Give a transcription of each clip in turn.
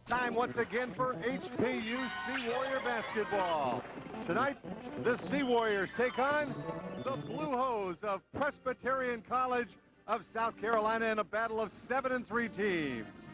Time once again for HPU Sea Warrior basketball. Tonight, the Sea Warriors take on the Blue Hose of Presbyterian College of South Carolina in a battle of 7-3 teams.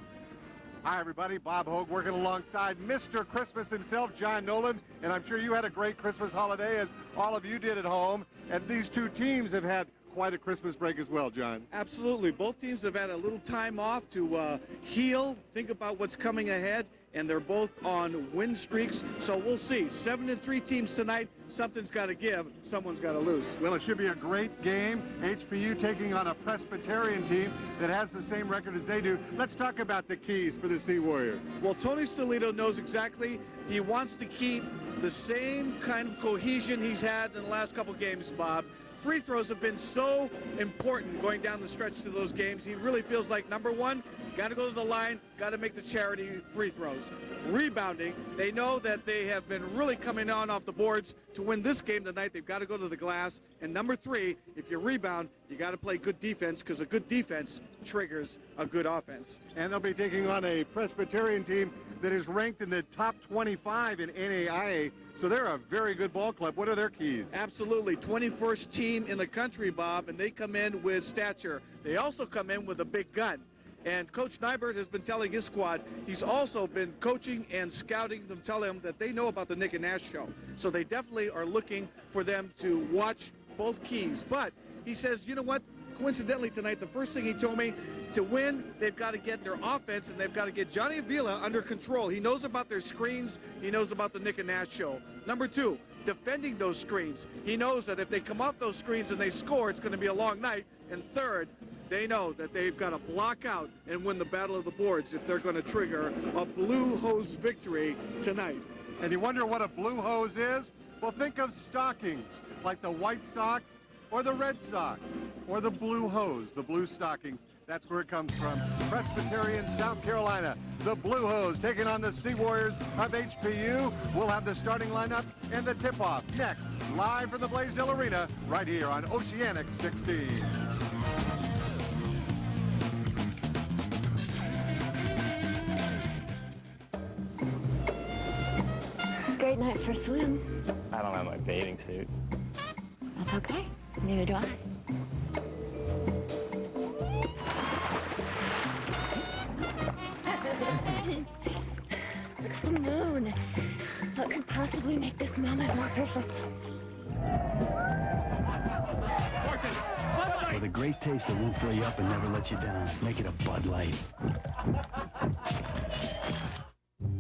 Hi, everybody. Bob Hogue working alongside Mr. Christmas himself, John Nolan. And I'm sure you had a great Christmas holiday, as all of you did at home. And these two teams have had quite a Christmas break as well, John. Absolutely. Both teams have had a little time off to heal, think about what's coming ahead, and they're both on win streaks. So we'll see. 7-3 teams tonight. Something's got to give. Someone's got to lose. Well, it should be a great game. HPU taking on a Presbyterian team that has the same record as they do. Let's talk about the keys for the Sea Warriors. Well, Tony Stolito knows exactly. He wants to keep the same kind of cohesion he's had in the last couple games, Bob. Free throws have been so important going down the stretch to those games. He really feels like, number one, got to go to the line, got to make the charity free throws. Rebounding, they know that they have been really coming on off the boards. To win this game tonight, they've got to go to the glass. And number three, if you rebound, you got to play good defense, because a good defense triggers a good offense. And they'll be taking on a Presbyterian team that is ranked in the top 25 in NAIA. So they're a very good ball club. What are their keys? Absolutely. 21st team in the country, Bob, and they come in with stature. They also come in with a big gun. And Coach Nybert has been telling his squad, he's also been coaching and scouting them, telling them that they know about the Nick and Nash show. So they definitely are looking for them to watch both keys. But he says, you know what? Coincidentally tonight, the first thing he told me, to win, they've got to get their offense, and they've got to get Johnny Avila under control. He knows about their screens. He knows about the Nick and Nash show. Number two, defending those screens. He knows that if they come off those screens and they score, it's going to be a long night. And third, they know that they've got to block out and win the battle of the boards if they're going to trigger a Blue Hose victory tonight. And you wonder what a Blue Hose is? Well, think of stockings, like the White Sox or the Red Sox, or the Blue Hose, the blue stockings. That's where it comes from. Presbyterian, South Carolina. The Blue Hose taking on the Sea Warriors of HPU. We'll have the starting lineup and the tip-off next, live from the Blaisdell Arena, right here on Oceanic 16. Great night for a swim. I don't have my bathing suit. That's okay. Neither do I. Look at the moon. What could possibly make this moment more perfect? For the great taste that won't throw you up and never let you down, make it a Bud Light.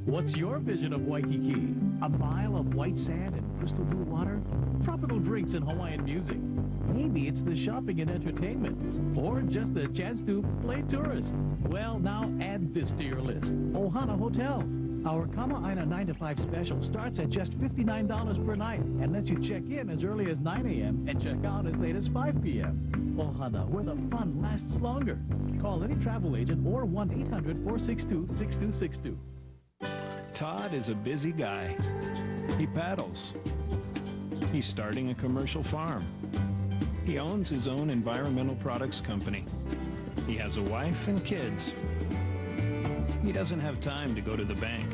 What's your vision of Waikiki? A mile of white sand and crystal blue water? Tropical drinks and Hawaiian music? Maybe it's the shopping and entertainment, or just the chance to play tourist. Well, now add this to your list. Ohana Hotels. Our Kama'aina 9 to 5 special starts at just $59 per night and lets you check in as early as 9 a.m. and check out as late as 5 p.m. Ohana, where the fun lasts longer. Call any travel agent or 1-800-462-6262. Todd is a busy guy. He paddles. He's starting a commercial farm. He owns his own environmental products company. He has a wife and kids. He doesn't have time to go to the bank.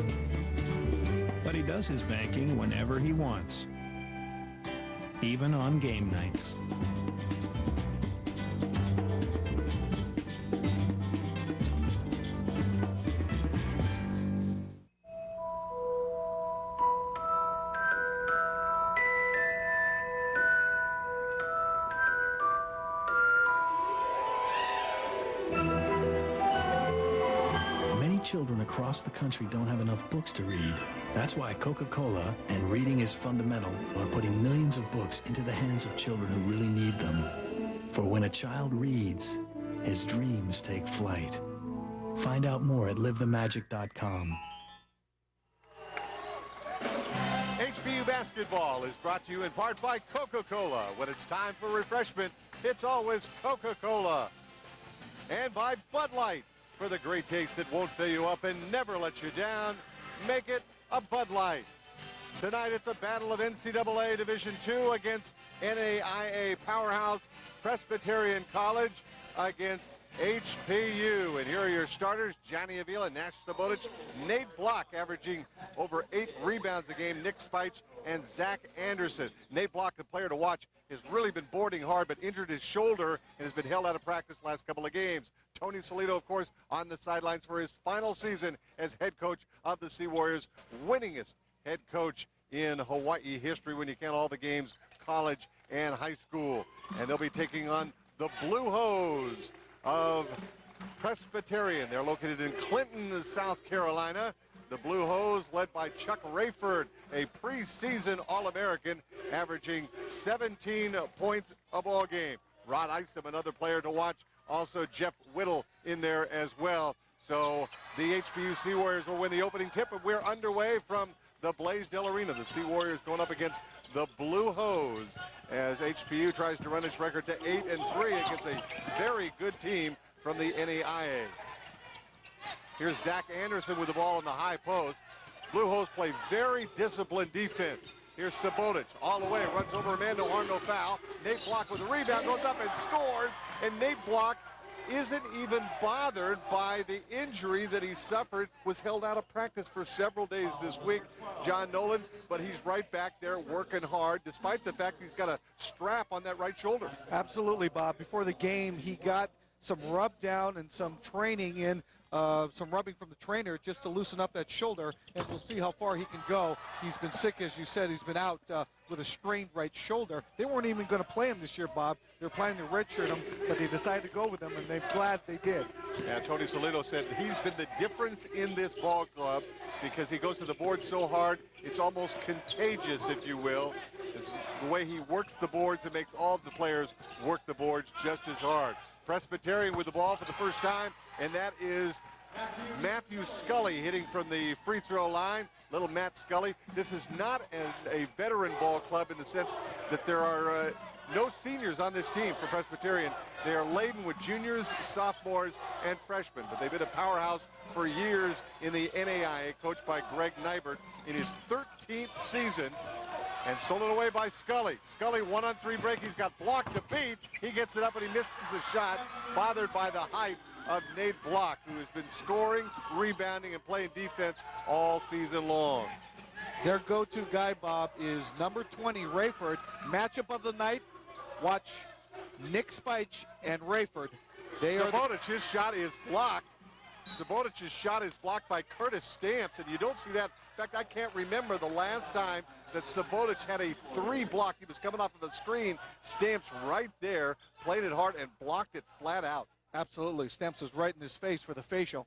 But he does his banking whenever he wants, even on game nights. Children across the country don't have enough books to read. That's why Coca-Cola and Reading is Fundamental are putting millions of books into the hands of children who really need them. For when a child reads, his dreams take flight. Find out more at livethemagic.com. HPU basketball is brought to you in part by Coca-Cola. When it's time for refreshment, it's always Coca-Cola. And by Bud Light. For the great taste that won't fill you up and never let you down, make it a Bud Light. Tonight it's a battle of NCAA Division II against NAIA powerhouse Presbyterian College against HPU. And here are your starters: Johnny Avila, Nash Sabotage, Nate Block, averaging over 8 rebounds a game, Nick Spike, and Zach Anderson. Nate Block, the player to watch, has really been boarding hard, but injured his shoulder and has been held out of practice last couple of games. Tony Solito, of course, on the sidelines for his final season as head coach of the Sea Warriors, winningest head coach in Hawaii history when you count all the games, college and high school. And they'll be taking on the Blue Hose of Presbyterian. They're located in Clinton, South Carolina. The Blue Hose, led by Chuck Rayford, a preseason All-American, averaging 17 points a ball game. Rod Isom, another player to watch. Also Jeff Whittle in there as well. So the HPU Sea Warriors will win the opening tip, and we're underway from the Blaisdell Arena. The Sea Warriors going up against the Blue Hose as HPU tries to run its record to 8-3 against a very good team from the NAIA. Here's Zach Anderson with the ball in the high post. Blue Hose play very disciplined defense. Here's Sabotage all the way, runs over Amanda Horn, no foul. Nate Block with a rebound, goes up and scores, and Nate Block isn't even bothered by the injury that he suffered, was held out of practice for several days this week, John Nolan, but he's right back there working hard, despite the fact he's got a strap on that right shoulder. Absolutely, Bob. Before the game, he got some rub down and some training in, some rubbing from the trainer just to loosen up that shoulder, and we'll see how far he can go. He's been sick, as you said. He's been out with a strained right shoulder. They weren't even going to play him this year, Bob. They were planning to redshirt him, but they decided to go with him, and they're glad they did. Yeah, Tony Solito said he's been the difference in this ball club because he goes to the board so hard, it's almost contagious, if you will. It's the way he works the boards and makes all of the players work the boards just as hard. Presbyterian with the ball for the first time, and that is Matthew Scully hitting from the free throw line. Little Matt Scully. This is not a veteran ball club in the sense that there are no seniors on this team for Presbyterian. They are laden with juniors, sophomores, and freshmen, but they've been a powerhouse for years in the NAIA, coached by Greg Nybert in his 13th season. And stolen away by Scully. Scully 1-on-3 break. He's got Block to beat. He gets it up and he misses the shot, bothered by the height of Nate Block, who has been scoring, rebounding, and playing defense all season long. Their go-to guy, Bob, is number 20, Rayford. Matchup of the night, watch Nick Spike and Rayford. Sabotage's shot is blocked. Sabotage's shot is blocked by Curtis Stamps, and you don't see that. In fact, I can't remember the last time that Sabotage had a 3 block. He was coming off of the screen. Stamps right there, played it hard, and blocked it flat out. Absolutely. Stamps was right in his face for the facial.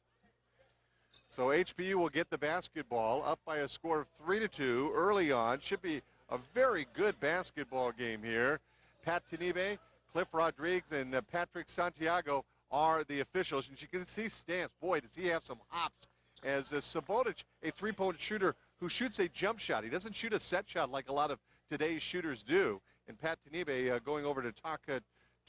So HPU will get the basketball up by a score of 3-2 early on. Should be a very good basketball game here. Pat Tanibe, Cliff Rodriguez, and Patrick Santiago are the officials. And you can see Stamps. Boy, does he have some hops. As Sabotage, a three-point shooter who shoots a jump shot. He doesn't shoot a set shot like a lot of today's shooters do. And Pat Tanibe going over to talk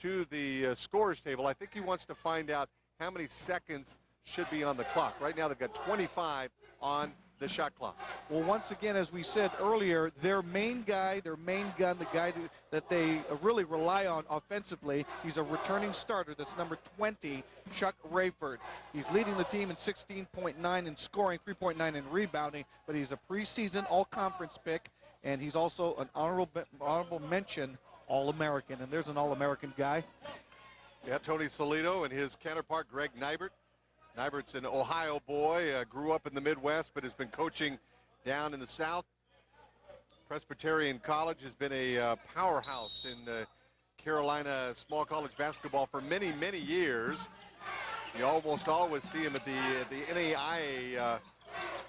to the scorers table. I think he wants to find out how many seconds should be on the clock. Right now they've got 25 on the shot clock. Well, once again, as we said earlier, their main guy, their main gun, the guy that they really rely on offensively, he's a returning starter. That's number 20, Chuck Rayford. He's leading the team in 16.9 in scoring, 3.9 in rebounding, but he's a preseason all-conference pick, and he's also an honorable mention All-American, and there's an All-American guy. Yeah, Tony Solito and his counterpart, Greg Nybert. Nybert's an Ohio boy, grew up in the Midwest, but has been coaching down in the South. Presbyterian College has been a powerhouse in Carolina small college basketball for many, many years. You almost always see him at the NAIA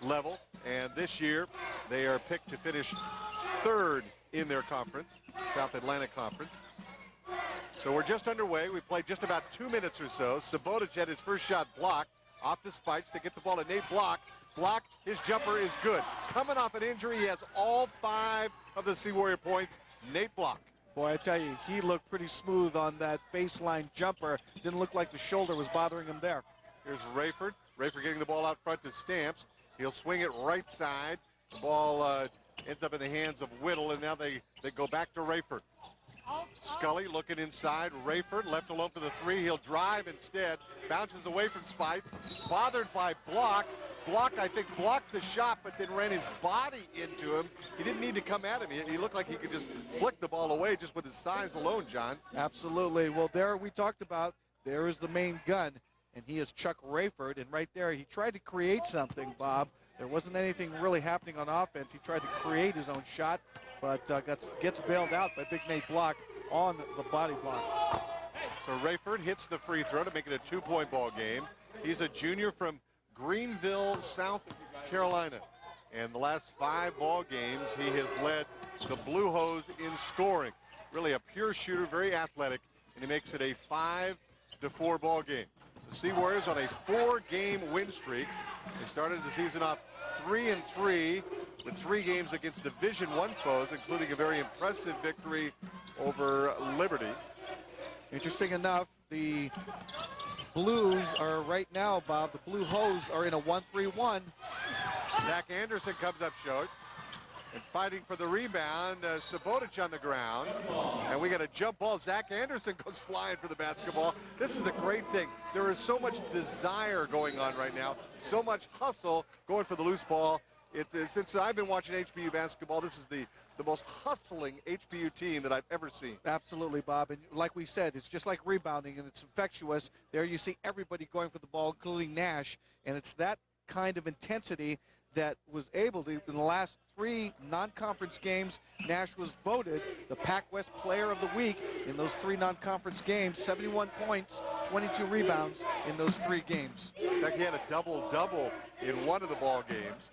level, and this year they are picked to finish 3rd in their conference, South Atlantic Conference. So we're just underway. We played just about 2 minutes or so. Sabotage had his first shot blocked off the spikes. They get the ball to Nate Block. Block, his jumper is good. Coming off an injury, he has all 5 of the Sea Warrior points. Nate Block. Boy, I tell you, he looked pretty smooth on that baseline jumper. Didn't look like the shoulder was bothering him there. Here's Rayford. Rayford getting the ball out front to Stamps. He'll swing it right side. The ball ends up in the hands of Whittle, and now they go back to Rayford. Scully looking inside. Rayford left alone for the three. He'll drive instead. Bounces away from Spites. Bothered by Block. Block, I think, blocked the shot, but then ran his body into him. He didn't need to come at him. He looked like he could just flick the ball away just with his size alone, John. Absolutely. Well, there we talked about, there is the main gun, and he is Chuck Rayford. And right there, he tried to create something, Bob. There wasn't anything really happening on offense. He tried to create his own shot, but gets bailed out by Big Nate Block on the body block. So Rayford hits the free throw to make it a two-point ball game. He's a junior from Greenville, South Carolina. And the last 5 ball games, he has led the Blue Hose in scoring. Really a pure shooter, very athletic, and he makes it a 5-4 ball game. The Sea Warriors on a 4-game win streak. They started the season off 3-3 with 3 games against Division I foes, including a very impressive victory over Liberty. Interesting enough, the Blues are right now, Bob, the Blue Hose are in a 1-3-1. Zach Anderson comes up short and fighting for the rebound. Sabotage on the ground, and we got a jump ball. Zach Anderson goes flying for the basketball. This is the great thing. There is so much desire going on right now, so much hustle going for the loose ball. Since I've been watching HPU basketball, this is the most hustling HPU team that I've ever seen. Absolutely, Bob. And like we said, it's just like rebounding, and it's infectious. There you see everybody going for the ball, including Nash, and it's that kind of intensity that was able to, in the last 3 non-conference games, Nash was voted the Pac-West Player of the Week in those 3 non-conference games, 71 points, 22 rebounds in those 3 games. In fact, he had a double-double in one of the ball games.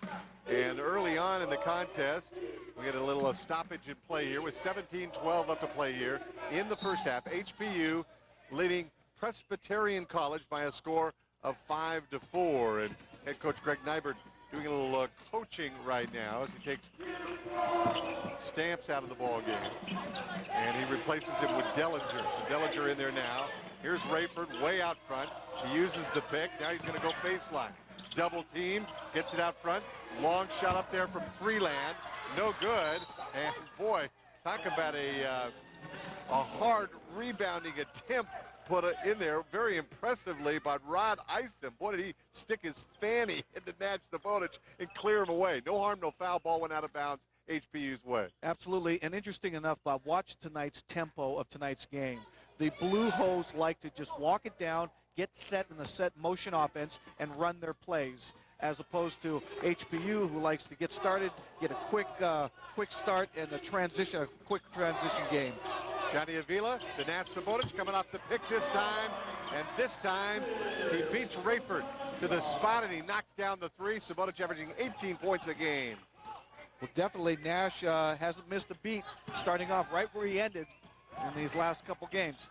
And early on in the contest, we get a little stoppage in play here with 17-12 left to play here in the first half. HPU leading Presbyterian College by a score of 5-4. And head coach Greg Nybert doing a little coaching right now as he takes Stamps out of the ball game. And he replaces him with Dellinger. So Dellinger in there now. Here's Rayford way out front. He uses the pick. Now he's going to go baseline. Double team, gets it out front. Long shot up there from 3 land. No good. And boy, talk about a hard rebounding attempt put in there very impressively by Rod Isom. Boy, did he stick his fanny into Nash Sabotage and clear him away. No harm, no foul. Ball went out of bounds HPU's way. Absolutely. And interesting enough, Bob, watch tonight's tempo of tonight's game. The Blue Hose like to just walk it down, get set in the set motion offense, and run their plays, as opposed to HPU, who likes to get started, get a quick start, and a quick transition game. Johnny Avila, the Nash Sabotage coming off the pick this time, and this time he beats Rayford to the spot, and he knocks down the 3. Sabotage averaging 18 points a game. Well, definitely Nash hasn't missed a beat, starting off right where he ended in these last couple games.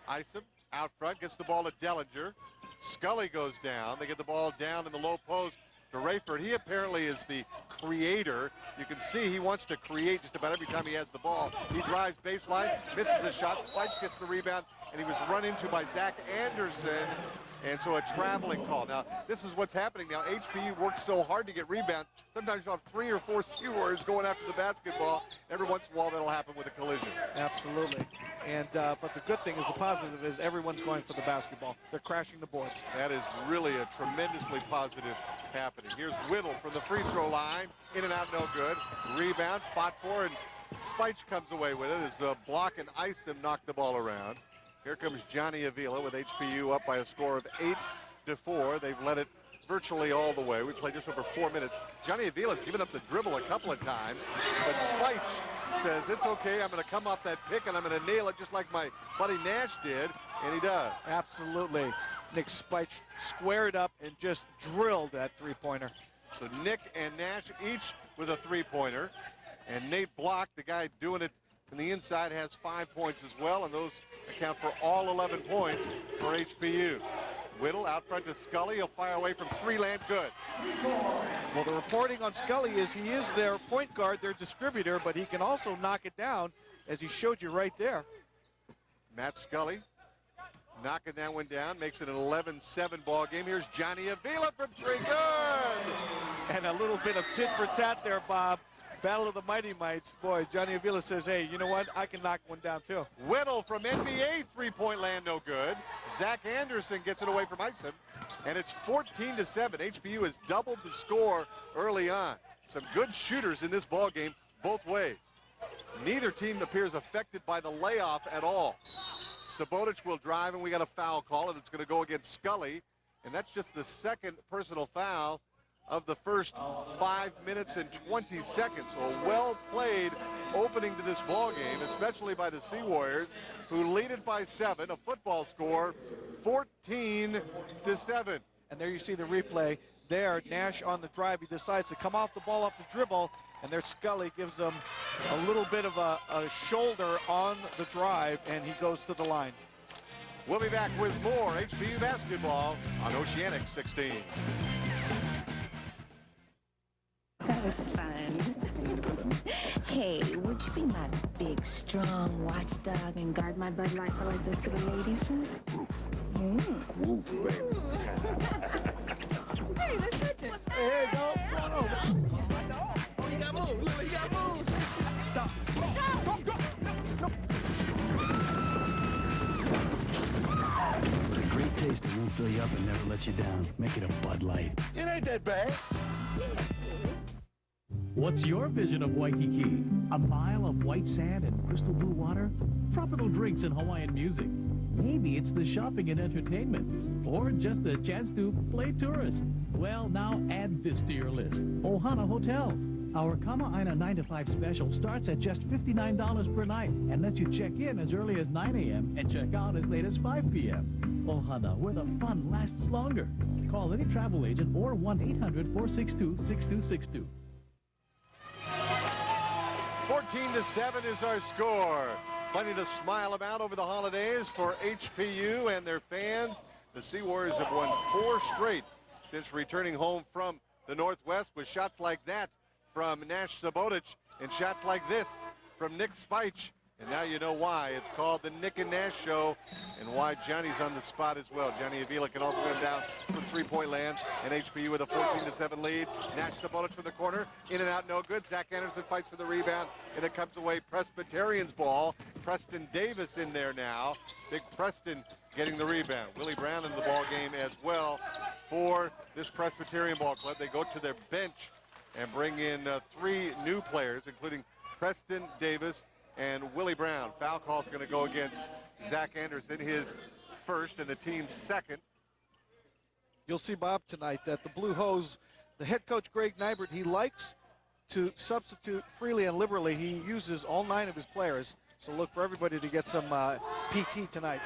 Isom out front, gets the ball to Dellinger. Scully goes down. They get the ball down in the low post to Rayford. He apparently is the creator. You can see he wants to create just about every time he has the ball. He drives baseline, misses the shot. Spike gets the rebound, and he was run into by Zach Anderson. And so a traveling call. Now, this is what's happening now. HPU works so hard to get rebounds. Sometimes you'll have 3 or 4 Sea Warriors going after the basketball. Every once in a while, that'll happen with a collision. Absolutely. And but the good thing is, the positive is, everyone's going for the basketball. They're crashing the boards. That is really a tremendously positive happening. Here's Whittle from the free throw line. In and out, no good. Rebound, fought for, and Spike comes away with it as Block and Isom knock the ball around. Here comes Johnny Avila with HPU up by a score of 8-4. They've led it virtually all the way. We played just over 4 minutes. Johnny Avila's given up the dribble a couple of times, but Spike says, it's okay, I'm going to come off that pick and I'm going to nail it just like my buddy Nash did, and he does. Absolutely. Nick Spike squared up and just drilled that 3-pointer. So Nick and Nash each with a 3-pointer, and Nate Block, the guy doing it from the inside, has 5 points as well, and those account for all 11 points for HPU. Whittle out front to Scully. He'll fire away from 3 land. Good. Well, the reporting on Scully is he is their point guard, their distributor, but he can also knock it down, as he showed you right there. Matt Scully knocking that one down, makes it an 11-7 ball game. Here's Johnny Avila from 3. Good. And a little bit of tit for tat there, Bob. Battle of the Mighty Mites. Boy, Johnny Avila says, hey, you know what? I can knock one down, too. Whittle from NBA three-point land, no good. Zach Anderson gets it away from Isom, and it's 14-7. HPU has doubled the score early on. Some good shooters in this ball game both ways. Neither team appears affected by the layoff at all. Subotic will drive, and we got a foul call, and it's going to go against Scully, and that's just the second personal foul of the first 5 minutes and 20 seconds. So a well-played opening to this ball game, especially by the Sea Warriors, who lead it by 7, a football score 14-7. And there you see the replay. There, Nash on the drive. He decides to come off the ball off the dribble, and there Scully gives him a little bit of a shoulder on the drive, and he goes to the line. We'll be back with more HPU basketball on Oceanic 16. That was fun. Hey, would you be my big, strong watchdog and guard my Bud Light while I go to the ladies' room? Woof, baby. Hey, let's touch it. Hey, no. Oh, he got moves. Look, he got moves. Stop. The great taste that won't fill you up and never let you down. Make it a Bud Light. It ain't that bad. What's your vision of Waikiki? A mile of white sand and crystal blue water? Tropical drinks and Hawaiian music? Maybe it's the shopping and entertainment, or just a chance to play tourist. Well, now add this to your list. Ohana Hotels. Our Kama'aina 9 to 5 special starts at just $59 per night and lets you check in as early as 9 a.m. and check out as late as 5 p.m. Ohana, where the fun lasts longer. Call any travel agent or 1-800-462-6262. 14-7 is our score. Plenty to smile about over the holidays for HPU and their fans. The Sea Warriors have won 4 straight since returning home from the Northwest, with shots like that from Nash Subotic and shots like this from Nick Spike. And now you know why. It's called the Nick and Nash Show, and why Johnny's on the spot as well. Johnny Avila can also go down from three-point land, and HPU with a 14-7 lead. Nash Subotic from the corner, in and out, no good. Zach Anderson fights for the rebound, and it comes away Presbyterian's ball. Preston Davis in there now. Big Preston getting the rebound. Willie Brown in the ball game as well for this Presbyterian ball club. They go to their bench and bring in 3 new players, including Preston Davis and Willie Brown. Foul call is going to go against Zach Anderson, his first and the team's second. You'll see, Bob, tonight that the Blue Hose, the head coach Greg Nybert, he likes to substitute freely and liberally. He uses all 9 of his players, so look for everybody to get some PT tonight.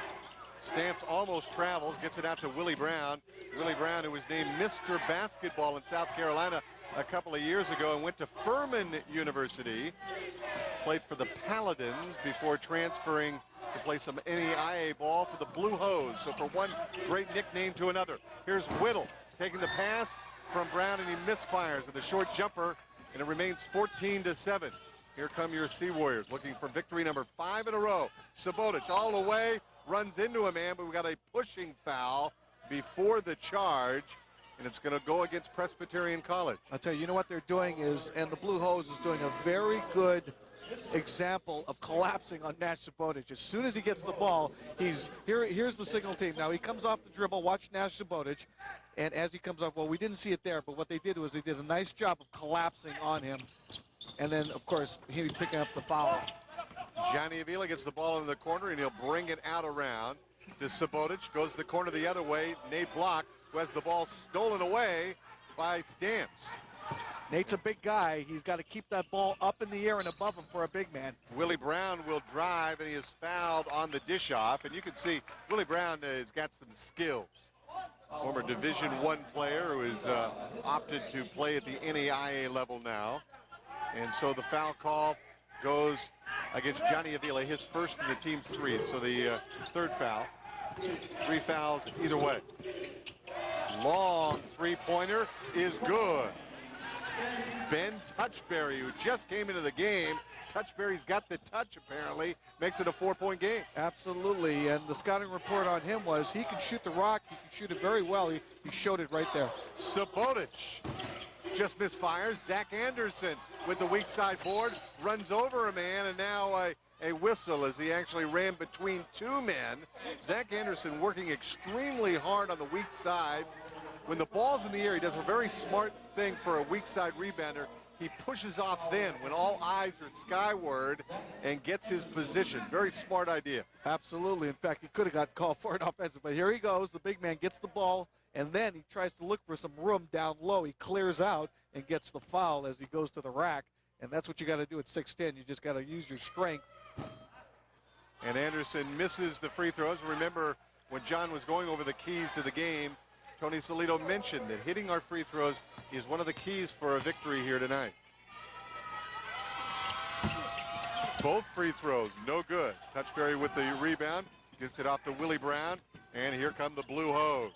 Stamps almost travels, gets it out to Willie Brown. Willie Brown, who was named Mr. Basketball in South Carolina a couple of years ago and went to Furman University. Played for the Paladins before transferring to play some NAIA ball for the Blue Hose. So for one great nickname to another. Here's Whittle taking the pass from Brown, and he misfires with a short jumper, and it remains 14-7. Here come your Sea Warriors looking for victory number 5 in a row. Subotic all the way, runs into a man, but we got a pushing foul before the charge, and it's going to go against Presbyterian College. I'll tell you, you know what they're doing is, and the Blue Hose is doing a very good example of collapsing on Nash Subotic. As soon as he gets the ball, here's the signal team. Now he comes off the dribble, watch Nash Subotic, and as he comes off, well, we didn't see it there, but what they did was they did a nice job of collapsing on him, and then, of course, he was picking up the foul. Johnny Avila gets the ball in the corner, and he'll bring it out around to Subotic. Goes the corner the other way. Nate Block, who has the ball stolen away by Stamps. Nate's a big guy. He's got to keep that ball up in the air and above him for a big man. Willie Brown will drive, and he is fouled on the dish off. And you can see Willie Brown has got some skills. Former Division I player who has opted to play at the NAIA level now. And so the foul call goes against Johnny Avila, his first in the team's 3. So the third foul. 3 fouls either way. Long three-pointer is good. Ben Touchberry, who just came into the game. Touchberry's got the touch, apparently. Makes it a 4-point game. Absolutely, and the scouting report on him was he can shoot the rock. He can shoot it very well. He showed it right there. Subotic just misfires. Zach Anderson with the weak side board, runs over a man, and now a whistle as he actually ran between two men. Zach Anderson working extremely hard on the weak side. When the ball's in the air, he does a very smart thing for a weak side rebounder. He pushes off then when all eyes are skyward and gets his position. Very smart idea. Absolutely. In fact, he could have got called for an offensive, but here he goes. The big man gets the ball, and then he tries to look for some room down low. He clears out and gets the foul as he goes to the rack, and that's what you got to do at 6'10". You just got to use your strength. And Anderson misses the free throws. Remember, when John was going over the keys to the game, Tony Solito mentioned that hitting our free throws is one of the keys for a victory here tonight. Both free throws, no good. Touchberry with the rebound, gets it off to Willie Brown, and here come the Blue Hose.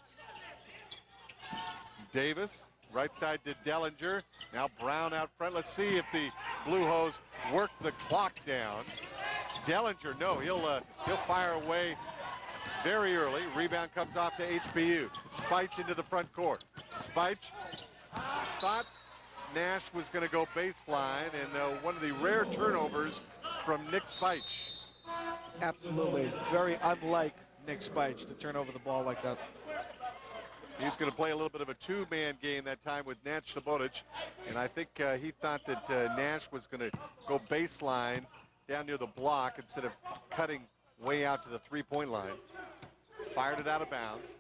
Davis, right side to Dellinger. Now Brown out front. Let's see if the Blue Hose work the clock down. Dellinger, no, he'll fire away very early. Rebound comes off to HPU. Spike into the front court. Spike thought Nash was going to go baseline, and one of the rare turnovers from Nick Spike. Absolutely. Very unlike Nick Spike to turn over the ball like that. He's going to play a little bit of a two-man game that time with Nash Sabotage, and I think he thought that Nash was going to go baseline down near the block instead of cutting way out to the three-point line. Fired it out of bounds.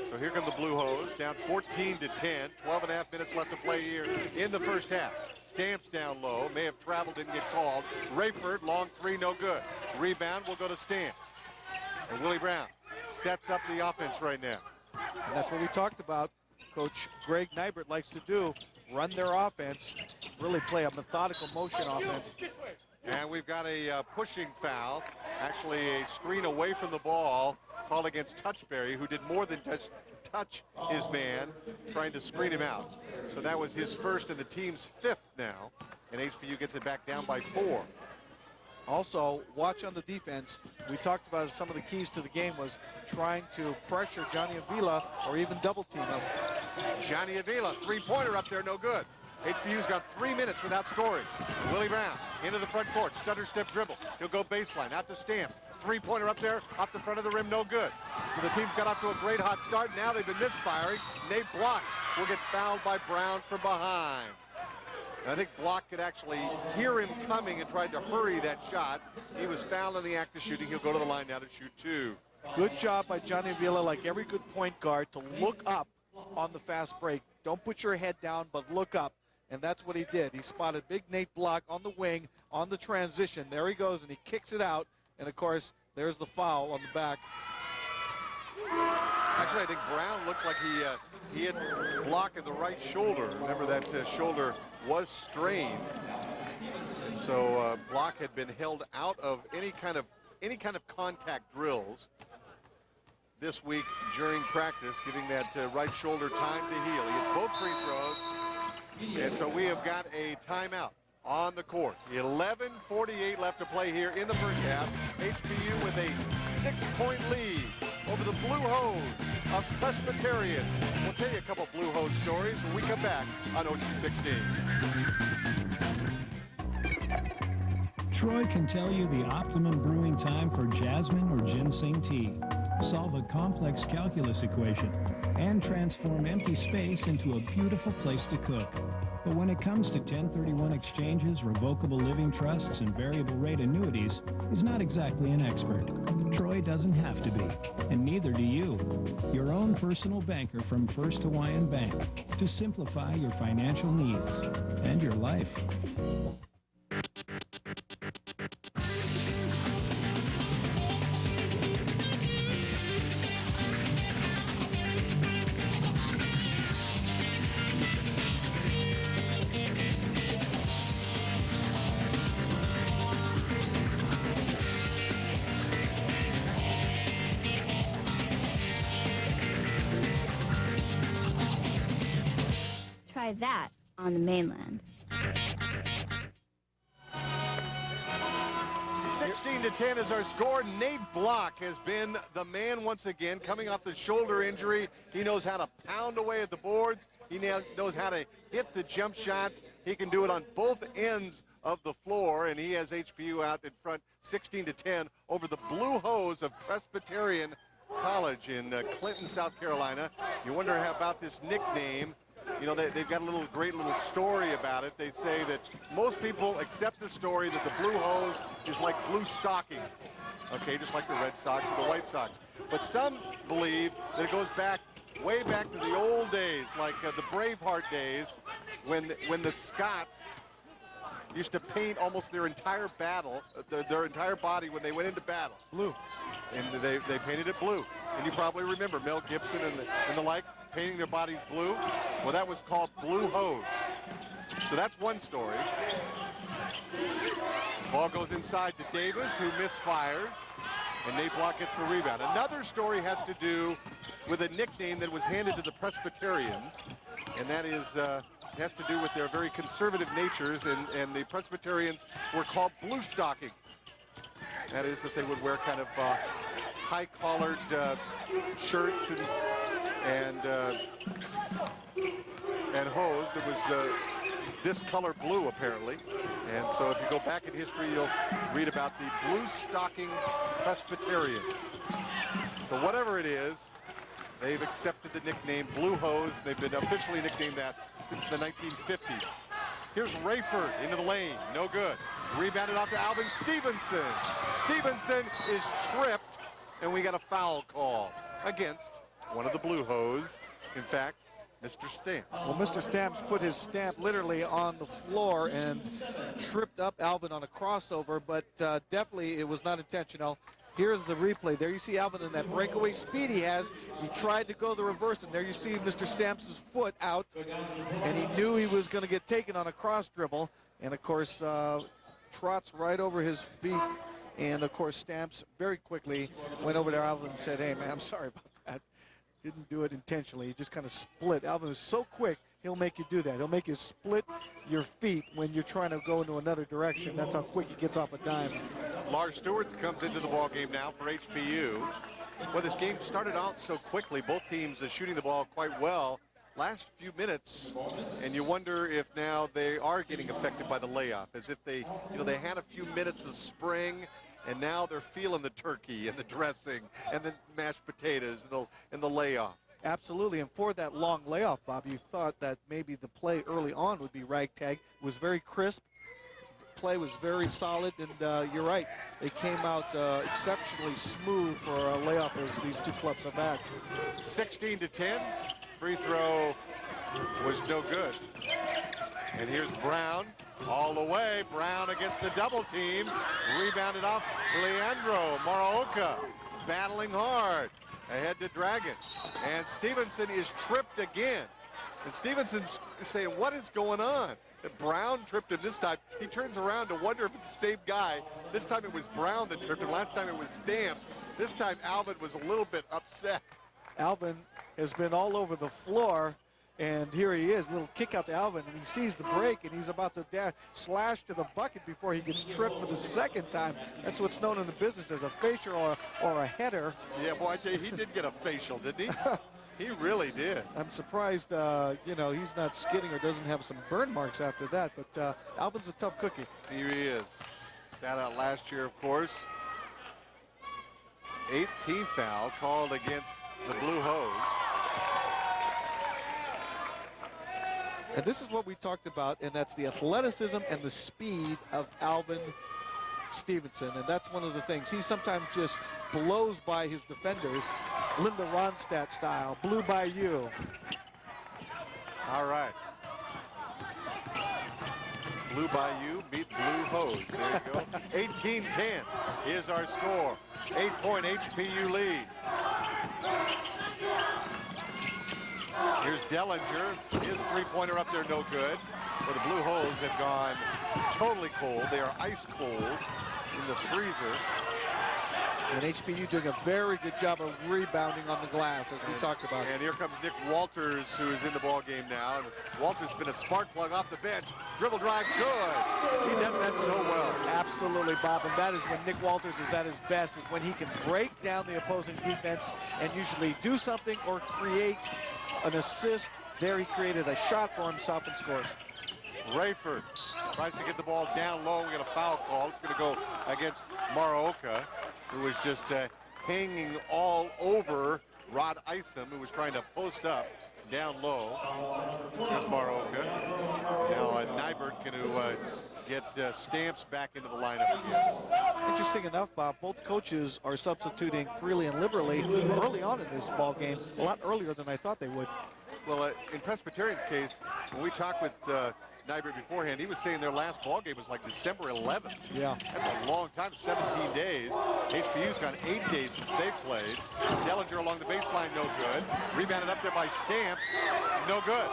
So here come the Blue Hose, down 14-10, 12.5 minutes left to play here in the first half. Stamps down low, may have traveled, didn't get called. Rayford, long three, no good. Rebound will go to Stamps. And Willie Brown sets up the offense right now. And that's what we talked about. Coach Greg Nybert likes to do, run their offense, really play a methodical motion offense. And we've got a pushing foul, actually a screen away from the ball, called against Touchberry, who did more than touch his man, trying to screen him out. So that was his first and the team's fifth now, and HPU gets it back down by 4. Also, watch on the defense. We talked about some of the keys to the game was trying to pressure Johnny Avila or even double team him. Johnny Avila, three-pointer up there, no good. HPU's got 3 minutes without scoring. Willie Brown into the front court, stutter step dribble. He'll go baseline, out to Stamps. Three-pointer up there, off the front of the rim, no good. So the team's got off to a great hot start. Now they've been misfiring. Nate Block will get fouled by Brown from behind. And I think Block could actually hear him coming and tried to hurry that shot. He was fouled in the act of shooting. He'll go to the line now to shoot 2. Good job by Johnny Avila, like every good point guard, to look up on the fast break. Don't put your head down, but look up. And that's what he did. He spotted big Nate Block on the wing, on the transition. There he goes, and he kicks it out. And, of course, there's the foul on the back. Actually, I think Brown looked like he hit Block in the right shoulder. Remember that shoulder was strained. And so Block had been held out of any kind of contact drills this week during practice, giving that right shoulder time to heal. He hits both free throws. And so we have got a timeout on the court. 11:48 left to play here in the first half. HPU with a 6-point lead over the Blue Hose of Presbyterian. We'll tell you a couple Blue Hose stories when we come back on OG 16. Troy can tell you the optimum brewing time for jasmine or ginseng tea, solve a complex calculus equation, and transform empty space into a beautiful place to cook. But when it comes to 1031 exchanges, revocable living trusts, and variable rate annuities, he's not exactly an expert. Troy doesn't have to be, and neither do you. Your own personal banker from First Hawaiian Bank to simplify your financial needs and your life. Try that on the mainland. 16-10 is our score. Nate Block has been the man once again, coming off the shoulder injury. He knows how to pound away at the boards. He now knows how to hit the jump shots. He can do it on both ends of the floor, and he has HPU out in front 16-10 over the Blue Hose of Presbyterian College in Clinton, South Carolina. You wonder how about this nickname. You know, they've got a great little story about it. They say that most people accept the story that the Blue Hose is like blue stockings, okay, just like the Red Sox or the White Sox. But some believe that it goes back, way back to the old days, like the Braveheart days, when the Scots used to paint almost their entire their entire body when they went into battle. Blue. And they painted it blue. And you probably remember Mel Gibson and the like painting their bodies blue. Well, that was called Blue Hose. So that's one story. Ball goes inside to Davis, who misfires, and Nate Block gets the rebound. Another story has to do with a nickname that was handed to the Presbyterians, and that is has to do with their very conservative natures, and the Presbyterians were called blue stockings. That is that they would wear kind of high-collared shirts and hose that was this color blue, apparently. And so if you go back in history, you'll read about the blue stocking Presbyterians. So whatever it is, they've accepted the nickname Blue Hose. They've been officially nicknamed that since the 1950s. Here's Rayford into the lane, no good. Rebounded off to Alvin Stevenson. Stevenson is tripped, and we got a foul call against one of the Blue Hose. In fact, Mr. Stamps. Well, Mr. Stamps put his stamp literally on the floor and tripped up Alvin on a crossover, but definitely it was not intentional. Here's the replay. There you see Alvin in that breakaway speed he has. He tried to go the reverse, and there you see Mr. Stamps' foot out, and he knew he was going to get taken on a cross dribble, and of course trots right over his feet, and of course Stamps very quickly went over to Alvin and said, "Hey man, I'm sorry about that. Didn't do it intentionally." He just kind of split. Alvin is so quick, he'll make you do that. He'll make you split your feet when you're trying to go into another direction. That's how quick he gets off a dime. Lars Stewart's comes into the ball game now for HPU. Well, this game started out so quickly. Both teams are shooting the ball quite well last few minutes, and you wonder if now they are getting affected by the layoff, as if they had a few minutes of spring, and now they're feeling the turkey and the dressing and the mashed potatoes and the layoff. Absolutely, and for that long layoff, Bob, you thought that maybe the play early on would be ragtag. It was very crisp. Play was very solid, and you're right. They came out exceptionally smooth for a layoff as these two clubs have had. 16-10. Free throw was no good. And here's Brown all the way. Brown against the double team. Rebounded off Leandro Maraoka. Battling hard. Ahead to Dragon. And Stevenson is tripped again. And Stevenson's saying, what is going on? Brown tripped him this time. He turns around to wonder if it's the same guy. This time it was Brown that tripped him. Last time it was Stamps. This time Alvin was a little bit upset. Alvin has been all over the floor, and here he is, little kick out to Alvin, and he sees the break, and he's about to slash to the bucket before he gets tripped for the second time. That's what's known in the business as a facial or a header. Yeah, boy, I tell you, he did get a facial, didn't he? He really did. I'm surprised, he's not skidding or doesn't have some burn marks after that, but Alvin's a tough cookie. Here he is. Sat out last year, of course. 18th foul called against the Blue Hose. And this is what we talked about, and that's the athleticism and the speed of Alvin Stevenson, and that's one of the things. He sometimes just blows by his defenders, Linda Ronstadt style, blew by you. All right. Blue Bayou meet Blue Hose. There you go. 18-10 is our score. 8-point HPU lead. Here's Dellinger. His three-pointer up there, no good. But the Blue Hose have gone totally cold. They are ice cold in the freezer. And HPU doing a very good job of rebounding on the glass, as we talked about. And here comes Nick Walters, who is in the ball game now. And Walters been a spark plug off the bench. Dribble drive, good. He does that so well. Absolutely, Bob, and that is when Nick Walters is at his best, is when he can break down the opposing defense and usually do something or create an assist. There he created a shot for himself and scores. Rayford tries to get the ball down low. We got a foul call. It's going to go against Maraoka, who was just hanging all over Rod Isom, who was trying to post up down low. Here's Maraoka. Now Nybert going to get Stamps back into the lineup again. Interesting enough, Bob, both coaches are substituting freely and liberally early on in this ball game, a lot earlier than I thought they would. Well, in Presbyterian's case, when we talked with Nybert beforehand, he was saying their last ball game was like December 11th. Yeah. That's a long time, 17 days. HPU's gone 8 days since they've played. Dellinger along the baseline, no good. Rebounded up there by Stamps, no good.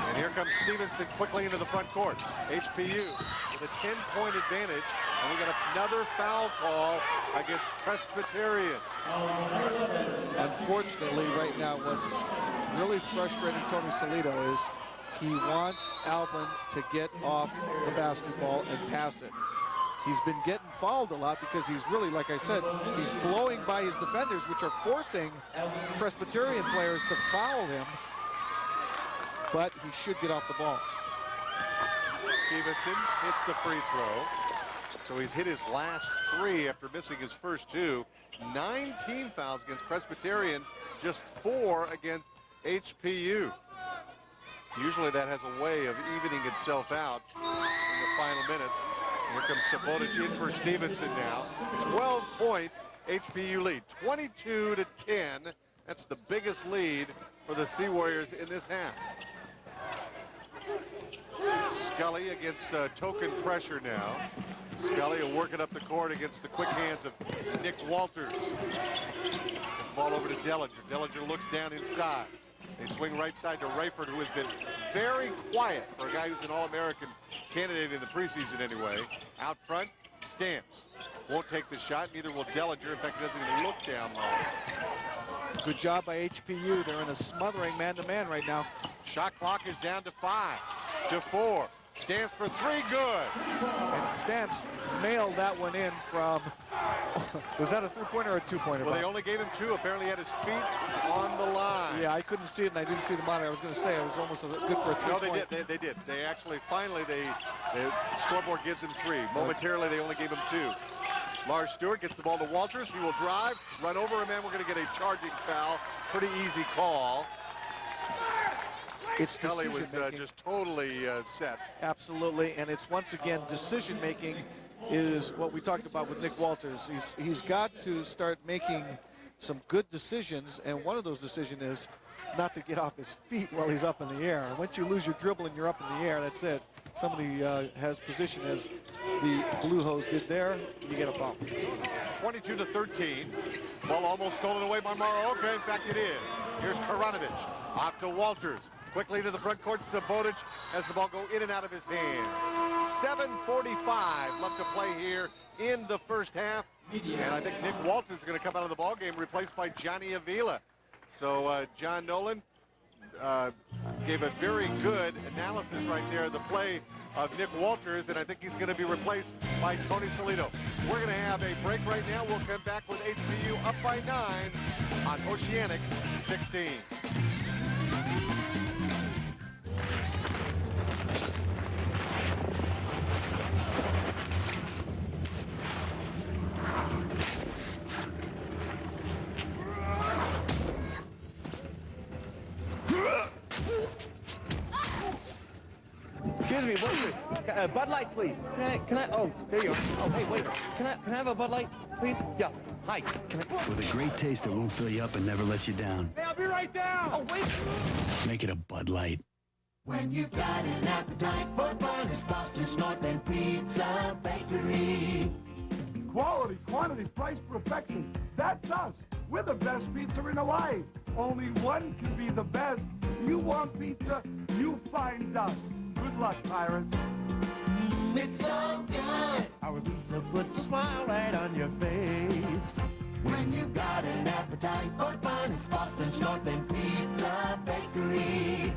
And here comes Stevenson quickly into the front court. HPU with a 10-point advantage, and we got another foul call against Presbyterian. Unfortunately, right now, what's really frustrating Tony Salido is he wants Alvin to get off the basketball and pass it. He's been getting fouled a lot because he's really, like I said, he's blowing by his defenders, which are forcing Presbyterian players to foul him. But he should get off the ball. Stevenson hits the free throw. So he's hit his last 3 after missing his first 2. 9 team fouls against Presbyterian, just 4 against HPU. Usually that has a way of evening itself out in the final minutes. Here comes Sabotage in for Stevenson now. 12-point HPU lead, 22-10. That's the biggest lead for the Sea Warriors in this half. Scully against token pressure now. Scully will work it up the court against the quick hands of Nick Walters. Ball over to Dellinger. Dellinger looks down inside. They swing right side to Rayford, who has been very quiet for a guy who's an All-American candidate in the preseason anyway. Out front, Stamps. Won't take the shot, neither will Dellinger. In fact, he doesn't even look down low. Good job by HPU. They're in a smothering man-to-man right now. Shot clock is down to 5 to 4. Stamps for 3, good. And Stamps mailed that one in from, was that a 3-pointer or a 2-pointer? Well, they only gave him 2. Apparently he had his feet on the line. Yeah, I couldn't see it, and I didn't see the monitor. I was going to say it was almost good for a 3-point. No, they did. They did. They actually, finally, the scoreboard gives him 3. Momentarily, they only gave him 2. Lars Stewart gets the ball to Walters. He will drive, run over a man. We're going to get a charging foul. Pretty easy call. It's Scully was just totally set. Absolutely, and it's once again decision-making is what we talked about with Nick Walters. He's got to start making some good decisions, and one of those decisions is not to get off his feet while he's up in the air. And once you lose your dribble and you're up in the air, that's it. Somebody has position as the Blue Hose did there, you get a foul. 22-13. Ball almost stolen away by Maraoka. In fact, it is. Here's Karanovich. Off to Walters. Quickly to the front court. Sabotage has the ball go in and out of his hands. 7:45 left to play here in the first half. And I think Nick Walters is going to come out of the ball game replaced by Johnny Avila. So John Nolan gave a very good analysis right there of the play of Nick Walters, and I think he's going to be replaced by Tony Salido. We're going to have a break right now. We'll come back with HPU up by 9 on Oceanic 16. Excuse me, waitress. Bud Light, please. Can I? Oh, there you are. Oh, hey, wait. Can I have a Bud Light, please? Yeah. Hi. With a great taste that won't fill you up and never lets you down. Hey, I'll be right down. Oh, wait. Make it a Bud Light. When you've got an appetite for fun, it's Boston's North End Pizza Bakery. Quality, quantity, price, perfection. That's us. We're the best pizza in Hawaii. Only one can be the best. You want pizza, you find us. Good luck, Pirates. it's so good. Our pizza puts a smile right on your face. When you've got an appetite for fun, it's Boston's North End Pizza Bakery.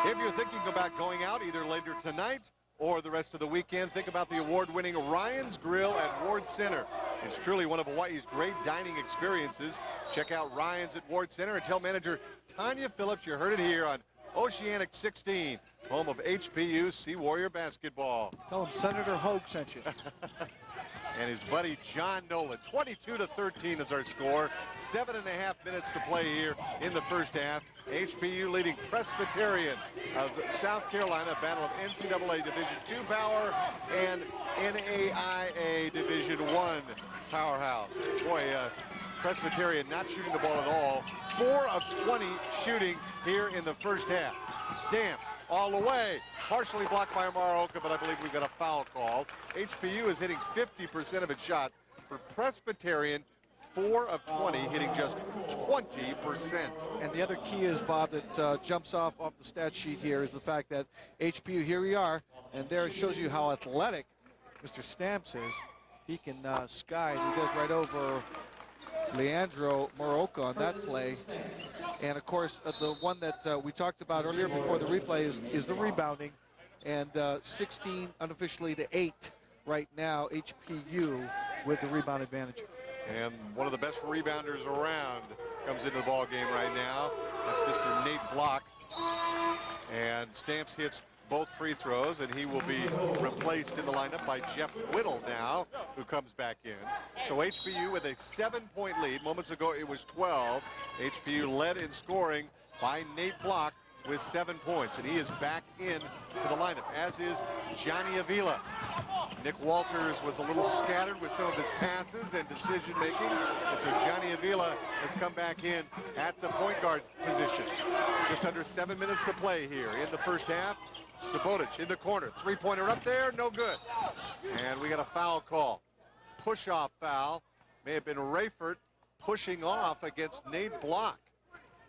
If you're thinking about going out either later tonight or the rest of the weekend, think about the award-winning Ryan's Grill at Ward Center. It's truly one of Hawaii's great dining experiences. Check out Ryan's at Ward Center and tell manager Tanya Phillips you heard it here on Oceanic 16, home of HPU Sea Warrior basketball. Tell him Senator Hogue sent you. And his buddy John Nolan. 22-13 is our score. 7.5 minutes to play here in the first half. HPU leading Presbyterian of South Carolina, battle of NCAA Division II power and NAIA Division I powerhouse. Boy, Presbyterian not shooting the ball at all. 4 of 20 shooting here in the first half. Stamps all the way. Partially blocked by Amaroka, but I believe we've got a foul call. HPU is hitting 50% of its shots. For Presbyterian, 4 of 20, hitting just 20%. And the other key is, Bob, that jumps off the stat sheet here is the fact that HPU, here we are, and there it shows you how athletic Mr. Stamps is. He can sky, and he goes right over Leandro Moroka on that play. And of course, the one that we talked about earlier before the replay is the rebounding. And 16 unofficially to 8 right now, HPU with the rebound advantage. And one of the best rebounders around comes into the ball game right now. That's Mr. Nate Block. And Stamps hits both free throws, and he will be replaced in the lineup by Jeff Whittle now, who comes back in. So HPU with a 7-point lead. Moments ago it was 12. HPU led in scoring by Nate Block with 7 points, and he is back in to the lineup, as is Johnny Avila. Nick Walters was a little scattered with some of his passes and decision making, and so Johnny Avila has come back in at the point guard position. Just under 7 minutes to play here in the first half. Subotic in the corner, three-pointer up there, no good. And we got a foul call. Push-off foul. May have been Rayford pushing off against Nate Block.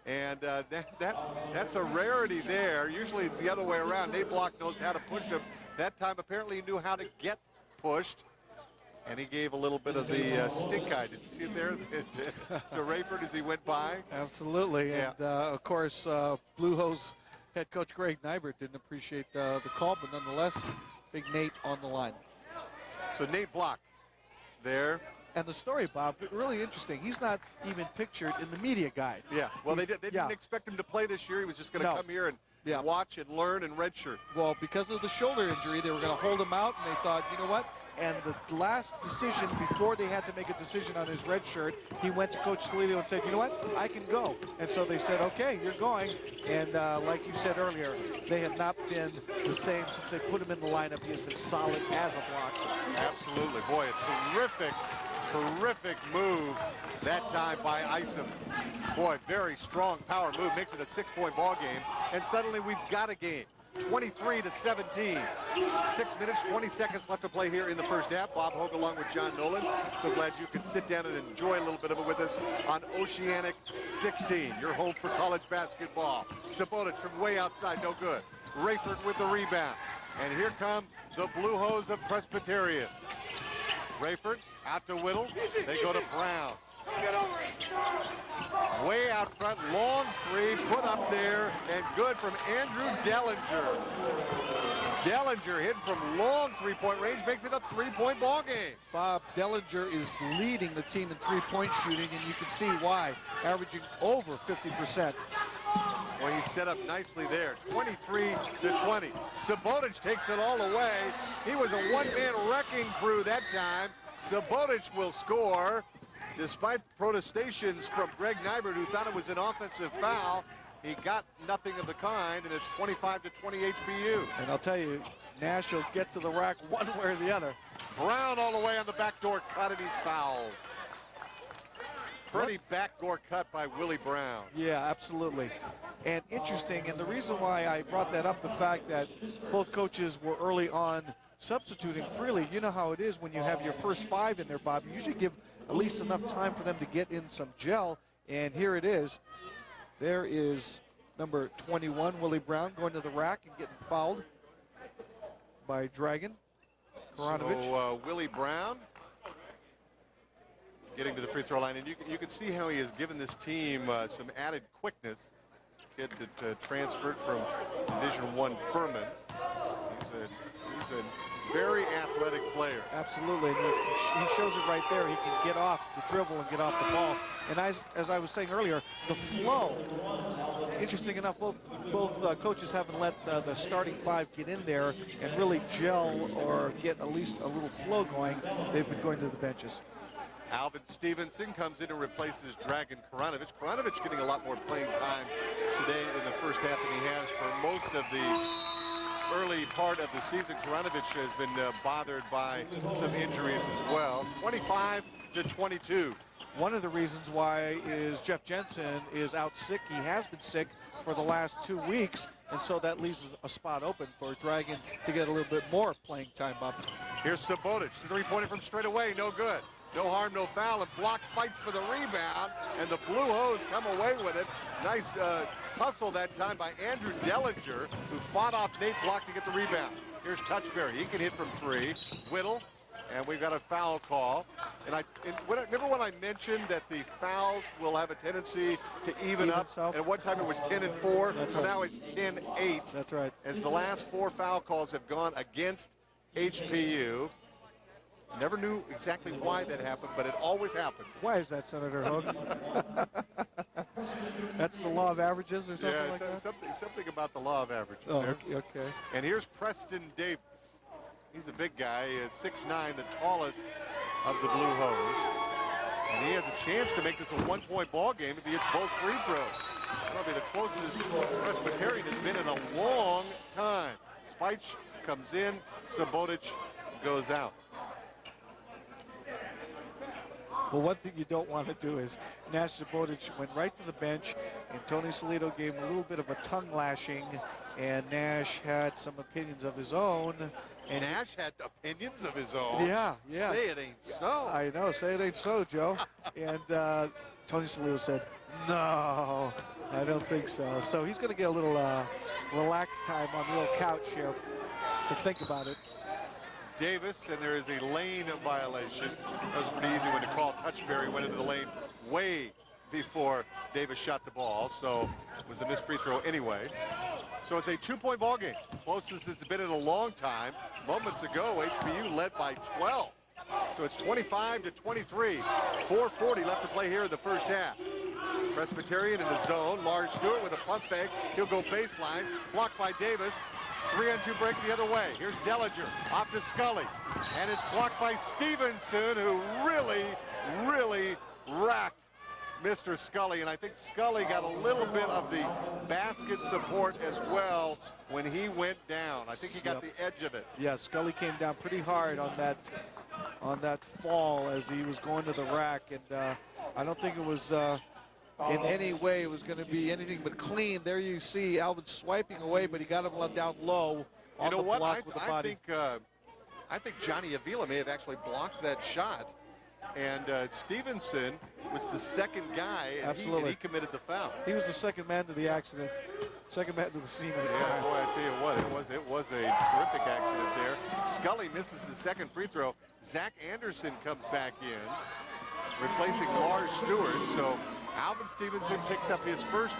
And that's a rarity there. Usually it's the other way around. Nate Block knows how to push him. That time apparently he knew how to get pushed. And he gave a little bit of the stink eye. Did you see it there to Rayford as he went by? Absolutely. Yeah. And of course, Blue Hose head coach Greg Nybert didn't appreciate the call, but nonetheless, Big Nate on the line. So Nate Block there. And the story, Bob, really interesting. He's not even pictured in the media guide. Yeah, well, they didn't expect him to play this year. He was just going to come here and watch and learn and redshirt. Well, because of the shoulder injury, they were going to hold him out, and they thought, you know what? And the last decision, before they had to make a decision on his red shirt, he went to Coach Toledo and said, you know what? I can go. And so they said, okay, you're going. And like you said earlier, they have not been the same since they put him in the lineup. He has been solid as a blocker. Absolutely. Boy, a terrific move that time by Isom. Boy, very strong power move. Makes it a 6-point ball game. And suddenly we've got a game. 23-17. 6 minutes, 20 seconds left to play here in the first half. Bob Hogue along with John Nolan. So glad you could sit down and enjoy a little bit of it with us on Oceanic 16. Your home for college basketball. Subotic from way outside, no good. Rayford with the rebound. And here come the Blue Hose of Presbyterian. Rayford out to Whittle. They go to Brown. Way out front, long three, put up there, and good from Andrew Dellinger. Dellinger hitting from long thrpoint range, makes it a 3-point ball game. Bob, Dellinger is leading the team in 3-point shooting, and you can see why, averaging over 50%. Well, he's set up nicely there, 23-20. Subotic takes it all away. He was a one-man wrecking crew that time. Subotic will score. Despite protestations from Greg Nybert, who thought it was an offensive foul, he got nothing of the kind, and it's 25-20 HPU. And I'll tell you, Nash will get to the rack one way or the other. Brown all the way on the backdoor cut, and he's fouled. Pretty backdoor cut by Willie Brown. Yeah, absolutely. And interesting, and the reason why I brought that up, the fact that both coaches were early on substituting freely. You know how it is when you have your first 5 in there, Bob. You usually give at least enough time for them to get in some gel, and here it is. There is number 21, Willie Brown, going to the rack and getting fouled. by Dragon. Karanovic. So Willie Brown getting to the free throw line, and you can see how he has given this team some added quickness. Kid that transferred from Division I Furman. He's a very athletic player. Absolutely, and he shows it right there. He can get off the dribble and get off the ball. And as I was saying earlier, the flow. Interesting enough, both coaches haven't let the starting five get in there and really gel or get at least a little flow going. They've been going to the benches. Alvin Stevenson comes in and replaces Dragan Karanovic. Karanovic getting a lot more playing time today in the first half than he has for most of the early part of the season. Karanovic has been bothered by some injuries as well. 25-22. One of the reasons why is Jeff Jensen is out sick. He has been sick for the last 2 weeks, and so that leaves a spot open for Dragan to get a little bit more playing time up. Here's Sabotic, the three-pointer from straight away, no good. No harm, no foul, and Block fights for the rebound, and the Blue Hose come away with it. Nice hustle that time by Andrew Dellinger, who fought off Nate Block to get the rebound. Here's Touchberry, he can hit from three. Whittle, and we've got a foul call. And remember when I mentioned that the fouls will have a tendency to even up? And at one time it was 10-4, That's so right. now it's 10-8. That's right. As the last 4 foul calls have gone against HPU. Never knew exactly why that happened, but it always happens. Why is that, Senator Hogue? That's the law of averages or something like that? Something about the law of averages. Oh, there. okay. And here's Preston Davis. He's a big guy. He is 6'9", the tallest of the Blue Hose. And he has a chance to make this a one-point ball game if he hits both free throws. That'll be the closest Presbyterian has been in a long time. Spike comes in, Sabotic goes out. Well, one thing you don't want to do is Nash Sabotic went right to the bench, and Tony Salito gave him a little bit of a tongue lashing, and Nash had some opinions of his own. And Nash had opinions of his own? Yeah. Say it ain't so. I know, say it ain't so, Joe. And Tony Salito said, no, I don't think so. So he's going to get a little relaxed time on the little couch here to think about it. Davis, and there is a lane violation. That was pretty easy when the call. Touchberry went into the lane way before Davis shot the ball, so it was a missed free throw anyway. So it's a 2-point ball game. Closest it's been in a long time. Moments ago, HPU led by 12. So it's 25-23. 4:40 left to play here in the first half. Presbyterian in the zone. Lars Stewart with a pump fake. He'll go baseline. Blocked by Davis. 3-on-2 break the other way. Here's Dellinger off to Scully. And it's blocked by Stevenson, who really racked Mr. Scully. And I think Scully got a little bit of the basket support as well when he went down. I think he got the edge of it. Yeah, Scully came down pretty hard on that fall as he was going to the rack. And I don't think it was in any way it was going to be anything but clean. There you see Alvin swiping away, but he got him down low on the block with the body. I think Johnny Avila may have actually blocked that shot. And Stevenson was the second guy, and he committed the foul. He was the second man to the accident, second man to the scene of the crime. Yeah, boy, I tell you what, it was a terrific accident there. Scully misses the second free throw. Zach Anderson comes back in, replacing Lars Stewart. So Alvin Stevenson picks up his first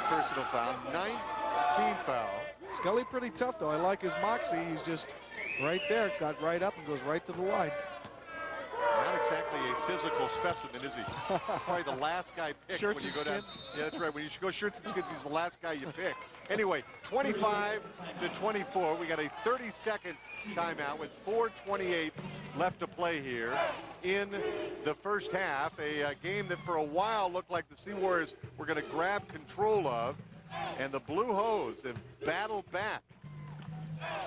personal foul, 9th foul. Scully pretty tough, though. I like his moxie. He's just right there, got right up and goes right to the line. Not exactly a physical specimen, is he? He's probably the last guy picked Shirts when you and go down. skins. Yeah, that's right. When you go shirts and skins, he's the last guy you pick. Anyway, 25-24. We got a 30-second timeout with 4:28 left to play here in the first half. A game that for a while looked like the Sea Warriors were going to grab control of, and the Blue Hose have battled back.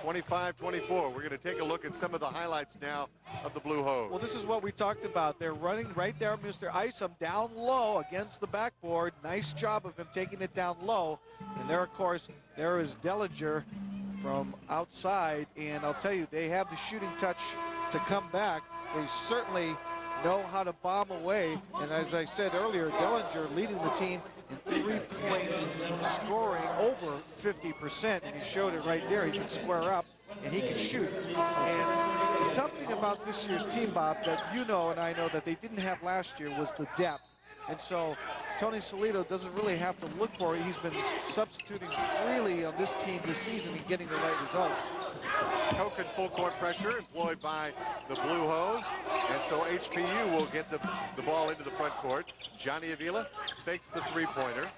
25-24. We're going to take a look at some of the highlights now of the Blue Hose. Well, this is what we talked about. They're running right there, Mr. Isom, down low against the backboard. Nice job of him taking it down low. And there, of course, there is Dellinger from outside. And I'll tell you, they have the shooting touch to come back. They certainly know how to bomb away. And as I said earlier, Dellinger leading the team in three-point scoring over 50%, and he showed it right there. He can square up and he can shoot. And the tough thing about this year's team, Bob, that you know and I know that they didn't have last year was the depth. And so Tony Solito doesn't really have to look for it. He's been substituting freely on this team this season and getting the right results. Token full court pressure employed by the Blue Hose. And so HPU will get the ball into the front court. Johnny Avila fakes the three-pointer.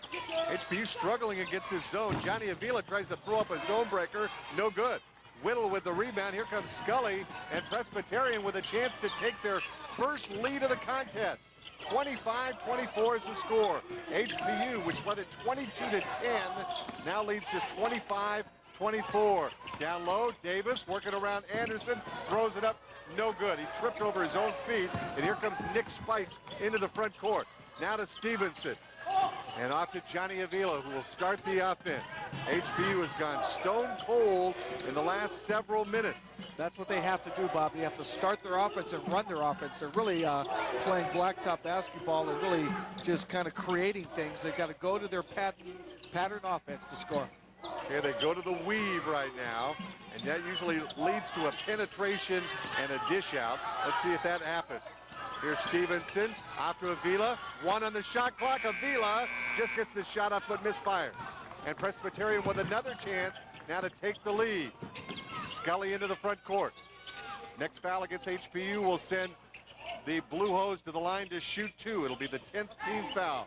HPU struggling against his zone. Johnny Avila tries to throw up a zone breaker. No good. Whittle with the rebound. Here comes Scully, and Presbyterian with a chance to take their first lead of the contest. 25-24 is the score. HPU, which led at 22-10, now leads just 25-24. Down low, Davis working around Anderson, throws it up, no good. He tripped over his own feet, and here comes Nick Spikes into the front court. Now to Stevenson. And off to Johnny Avila, who will start the offense. HPU has gone stone cold in the last several minutes. That's what they have to do, Bob. They have to start their offense and run their offense. They're really playing blacktop basketball. They're really just kind of creating things. They've got to go to their pattern offense to score. Okay, they go to the weave right now, and that usually leads to a penetration and a dish out. Let's see if that happens. Here's Stevenson, off to Avila. One on the shot clock. Avila just gets the shot up but misfires. And Presbyterian with another chance now to take the lead. Scully into the front court. Next foul against HPU will send the Blue Hose to the line to shoot two. It'll be the 10th team foul.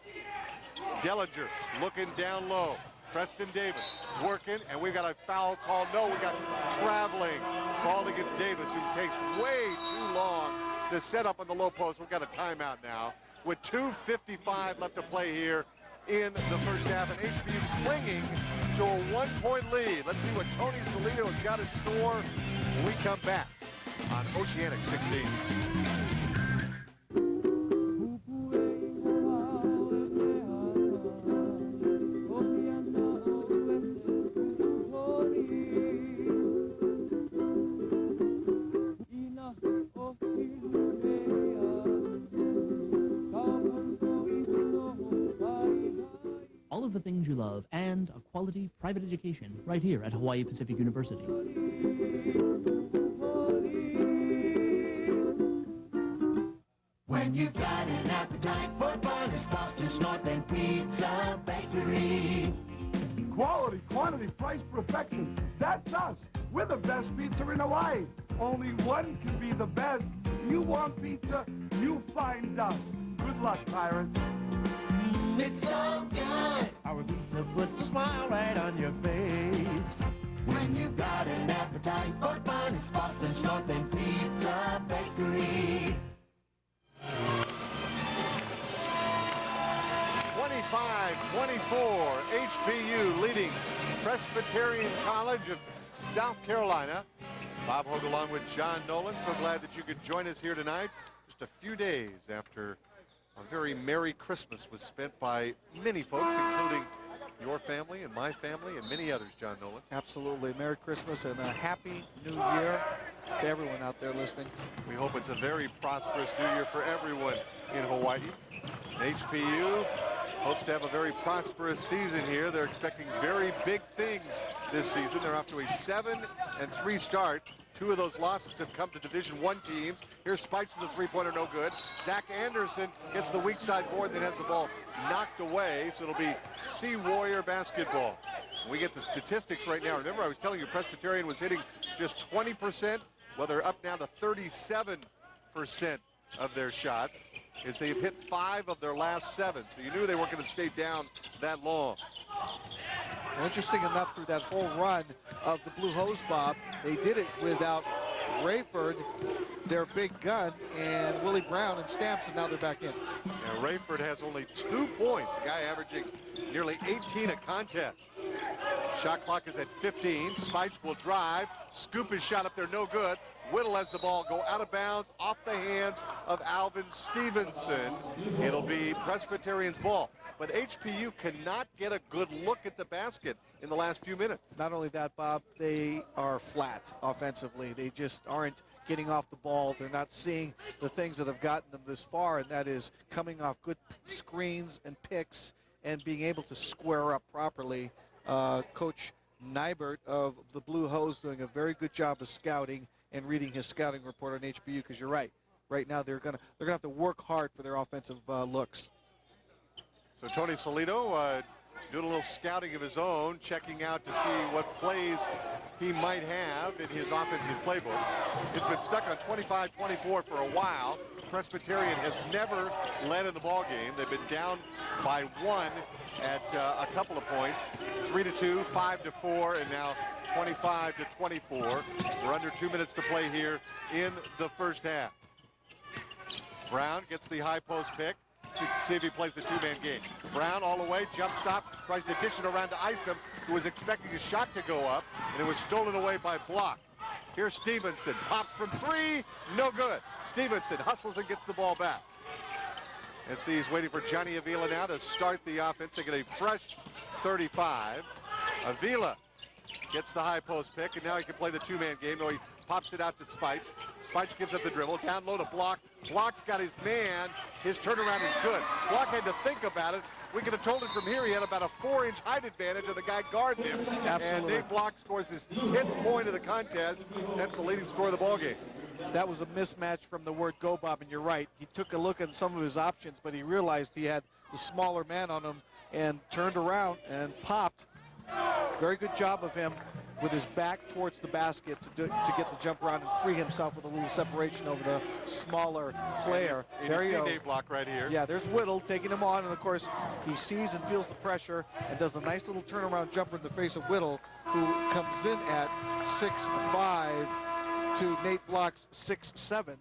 Dellinger looking down low. Preston Davis working, and we've got a foul call. No, we got traveling called against Davis, who takes way too long to set up on the low post. We've got a timeout now with 2:55 left to play here in the first half, and HPU clinging to a 1-point lead. Let's see what Tony Solito has got in store when we come back on Oceanic 16. All of the things you love and a quality private education right here at Hawaii Pacific University. When you've got an appetite for fun, it's Boston's North End Pizza Bakery. Quality, quantity, price, perfection. That's us. We're the best pizza in Hawaii. Only one can be the best. If you want pizza, you find us. Good luck, Pirates. It's so good. Our pizza puts a smile right on your face. When you've got an appetite for fun, it's Boston's North End Pizza Bakery. 25-24, HPU leading Presbyterian College of South Carolina. Bob Hogue along with John Nolan. So glad that you could join us here tonight. Just a few days after a very Merry Christmas was spent by many folks, including your family and my family and many others, John Nolan. Absolutely. Merry Christmas and a Happy New Year to everyone out there listening. We hope it's a very prosperous New Year for everyone in Hawaii. HPU hopes to have a very prosperous season here. They're expecting very big things this season. They're off to a 7-3 start. Two of those losses have come to Division I teams. Here's Spikes with the three-pointer, no good. Zach Anderson gets the weak side board, then has the ball knocked away, so it'll be Sea Warrior basketball. We get the statistics right now. Remember, I was telling you Presbyterian was hitting just 20%. Well, they're up now to 37% of their shots, as they've hit 5 of their last 7. So you knew they weren't going to stay down that long. Well, interesting enough, through that whole run of the Blue Hose, Bob, they did it without Rayford, their big gun, and Willie Brown and Stamps, and now they're back in. Yeah, Rayford has only 2 points, a guy averaging nearly 18 a contest. Shot clock is at 15. Spikes will drive. Scoop his shot up there, no good. Whittle has the ball go out of bounds off the hands of Alvin Stevenson. It'll be Presbyterian's ball. But HPU cannot get a good look at the basket in the last few minutes. Not only that, Bob, they are flat offensively. They just aren't getting off the ball. They're not seeing the things that have gotten them this far, and that is coming off good screens and picks and being able to square up properly. Coach Nybert of the Blue Hose doing a very good job of scouting and reading his scouting report on HPU, because you're right. Right now they're gonna have to work hard for their offensive looks. So Tony Solito doing a little scouting of his own, checking out to see what plays he might have in his offensive playbook. It's been stuck on 25-24 for a while. Presbyterian has never led in the ball game. They've been down by 1 at a couple of points, 3-2, 5-4, and now 25-24. We're under 2 minutes to play here in the first half. Brown gets the high post pick. See if he plays the two-man game. Brown all the way, jump stop, tries to dish it around to Isom, who was expecting a shot to go up, and it was stolen away by Block. Here's Stevenson, pops from 3, no good. Stevenson hustles and gets the ball back. And see, he's waiting for Johnny Avila now to start the offense. They get a fresh 35. Avila gets the high post pick, and now he can play the two-man game. No, he pops it out to Spikes. Spikes gives up the dribble, down low to Block. Block's got his man. His turnaround is good. Block had to think about it. We could have told him from here he had about a 4-inch height advantage of the guy guarding him. Absolutely. And Nate Block scores his 10th point of the contest. That's the leading scorer of the ball game. That was a mismatch from the word go, Bob, and you're right. He took a look at some of his options, but he realized he had the smaller man on him and turned around and popped. Very good job of him with his back towards the basket to get the jump around and free himself with a little separation over the smaller player. There you go. Nate Block right here. Yeah, there's Whittle taking him on, and of course he sees and feels the pressure and does the nice little turnaround jumper in the face of Whittle, who comes in at 6'5" to Nate Block's 6'7",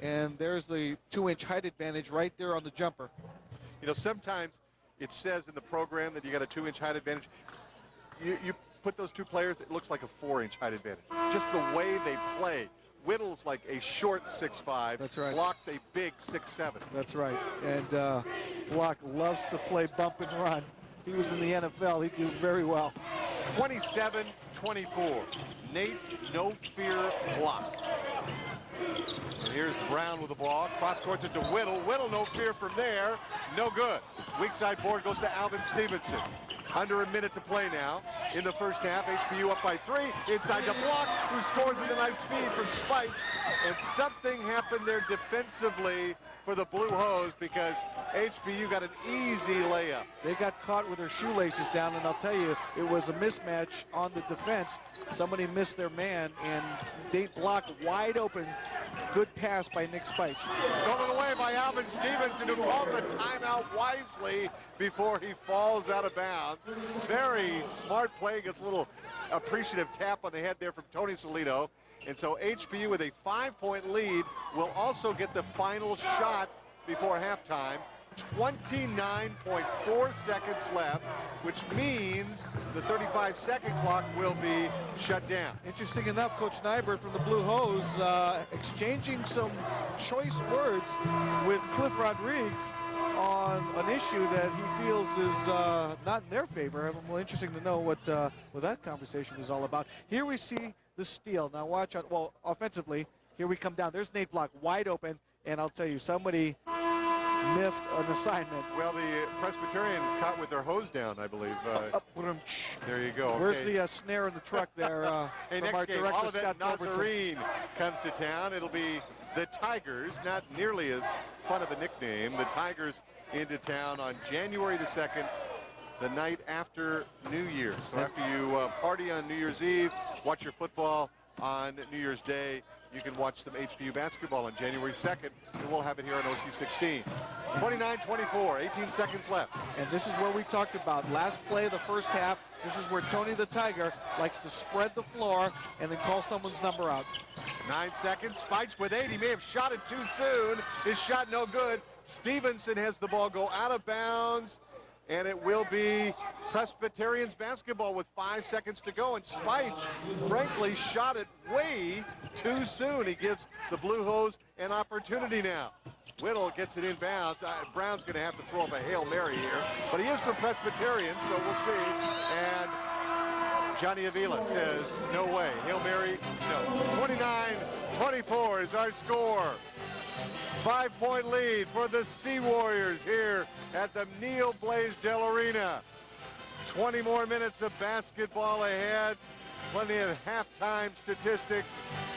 and there's the 2-inch height advantage right there on the jumper. You know, sometimes it says in the program that you got a 2-inch height advantage. You put those two players, it looks like a 4-inch height advantage. Just the way they play. Whittle's like a short 6'5". That's right. Block's a big 6'7". That's right. And Block loves to play bump and run. If he was in the NFL, he'd do very well. 27-24. Nate, no fear Block. And here's Brown with the ball. Cross courts it to Whittle. Whittle, no fear from there. No good. Weak side board goes to Alvin Stevenson. Under a minute to play now in the first half. HPU up by 3. Inside to Block, who scores with a nice feed from Spike. And something happened there defensively for the Blue Hose, because HPU got an easy layup. They got caught with their shoelaces down, and I'll tell you, it was a mismatch on the defense. Somebody missed their man, and Nate Block wide open. Good pass by Nick Spike. Stolen away by Alvin Stevenson, who calls a timeout wisely before he falls out of bounds. Very smart play. Gets a little appreciative tap on the head there from Tony Solito. And so HPU with a 5-point lead will also get the final shot before halftime. 29.4 seconds left, which means the 35-second clock will be shut down. Interesting enough, Coach Nybert from the Blue Hose exchanging some choice words with Cliff Rodriguez on an issue that he feels is not in their favor. Well, interesting to know what that conversation is all about. Here we see the steal. Now watch out. Well, offensively, here we come down. There's Nate Block wide open, and I'll tell you, somebody miffed an assignment. Well, the Presbyterian caught with their hose down, I believe. There you go. Okay. Where's the snare in the truck there? Hey, next game, Olivet Nazarene comes to town. It'll be the Tigers, not nearly as fun of a nickname. The Tigers into town on January the 2nd, the night after New Year's. So after you party on New Year's Eve, watch your football on New Year's Day, you can watch some HPU basketball on January 2nd, and we'll have it here on OC 16. 29-24, 18 seconds left. And this is where we talked about last play of the first half. This is where Tony the Tiger likes to spread the floor and then call someone's number out. 9 seconds, Spikes with 8. He may have shot it too soon. His shot no good. Stevenson has the ball go out of bounds, and it will be Presbyterians basketball with 5 seconds to go. And Spike, frankly, shot it way too soon. He gives the Blue Hose an opportunity now. Whittle gets it inbounds. Brown's going to have to throw up a Hail Mary here, but he is from Presbyterian, so we'll see. And Johnny Avila says, no way. Hail Mary, no. 29-24 is our score. 5-point lead for the Sea Warriors here at the Neil Blaisdell Arena. 20 more minutes of basketball ahead. Plenty of halftime statistics